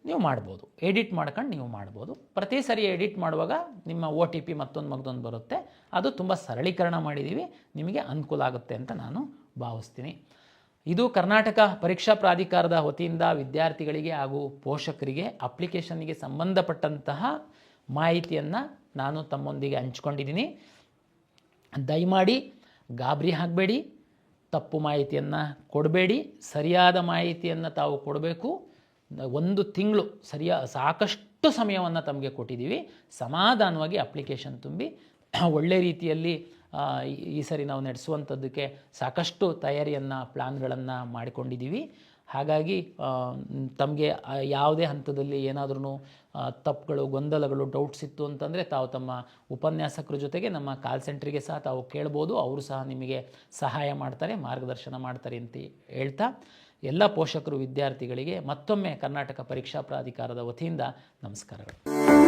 ನೀವು ಮಾಡ್ಬೋದು. ಎಡಿಟ್ ಮಾಡ್ಕೊಂಡು ನೀವು ಮಾಡ್ಬೋದು. ಪ್ರತಿ ಸರಿ ಎಡಿಟ್ ಮಾಡುವಾಗ ನಿಮ್ಮ OTP ಮತ್ತೊಂದು ಬರುತ್ತೆ. ಅದು ತುಂಬ ಸರಳೀಕರಣ ಮಾಡಿದ್ದೀವಿ, ನಿಮಗೆ ಅನುಕೂಲ ಆಗುತ್ತೆ ಅಂತ ನಾನು ಭಾವಿಸ್ತೀನಿ. ಇದು ಕರ್ನಾಟಕ ಪರೀಕ್ಷಾ ಪ್ರಾಧಿಕಾರದ ವತಿಯಿಂದ ವಿದ್ಯಾರ್ಥಿಗಳಿಗೆ ಹಾಗೂ ಪೋಷಕರಿಗೆ ಅಪ್ಲಿಕೇಶನ್ಗೆ ಸಂಬಂಧಪಟ್ಟಂತಹ ಮಾಹಿತಿಯನ್ನು ನಾನು ತಮ್ಮೊಂದಿಗೆ ಹಂಚ್ಕೊಂಡಿದ್ದೀನಿ. ದಯಮಾಡಿ ಗಾಬರಿ ಆಗಬೇಡಿ, ತಪ್ಪು ಮಾಹಿತಿಯನ್ನು ಕೊಡಬೇಡಿ, ಸರಿಯಾದ ಮಾಹಿತಿಯನ್ನು ತಾವು ಕೊಡಬೇಕು. 1 ತಿಂಗಳು ಸಾಕಷ್ಟು ಸಮಯವನ್ನು ತಮಗೆ ಕೊಟ್ಟಿದ್ದೀವಿ. ಸಮಾಧಾನವಾಗಿ ಅಪ್ಲಿಕೇಶನ್ ತುಂಬಿ ಒಳ್ಳೆ ರೀತಿಯಲ್ಲಿ ಈ ಸರಿ ನಾವು ನಡೆಸುವಂಥದ್ದಕ್ಕೆ ಸಾಕಷ್ಟು ತಯಾರಿಯನ್ನು ಪ್ಲ್ಯಾನ್ಗಳನ್ನು ಮಾಡಿಕೊಂಡಿದ್ದೀವಿ. ಹಾಗಾಗಿ ತಮಗೆ ಯಾವುದೇ ಹಂತದಲ್ಲಿ ಏನಾದ್ರೂ ತಪ್ಪುಗಳು, ಗೊಂದಲಗಳು, ಡೌಟ್ಸ್ ಇತ್ತು ಅಂತಂದರೆ ತಾವು ತಮ್ಮ ಉಪನ್ಯಾಸಕರ ಜೊತೆಗೆ ನಮ್ಮ ಕಾಲ್ ಸೆಂಟ್ರಿಗೆ ಸಹ ತಾವು ಕೇಳ್ಬೋದು. ಅವರು ಸಹ ನಿಮಗೆ ಸಹಾಯ ಮಾಡ್ತಾರೆ, ಮಾರ್ಗದರ್ಶನ ಮಾಡ್ತಾರೆ ಅಂತ ಹೇಳ್ತಾ ಎಲ್ಲ ಪೋಷಕರು, ವಿದ್ಯಾರ್ಥಿಗಳಿಗೆ ಮತ್ತೊಮ್ಮೆ ಕರ್ನಾಟಕ ಪರೀಕ್ಷಾ ಪ್ರಾಧಿಕಾರದ ವತಿಯಿಂದ ನಮಸ್ಕಾರಗಳು.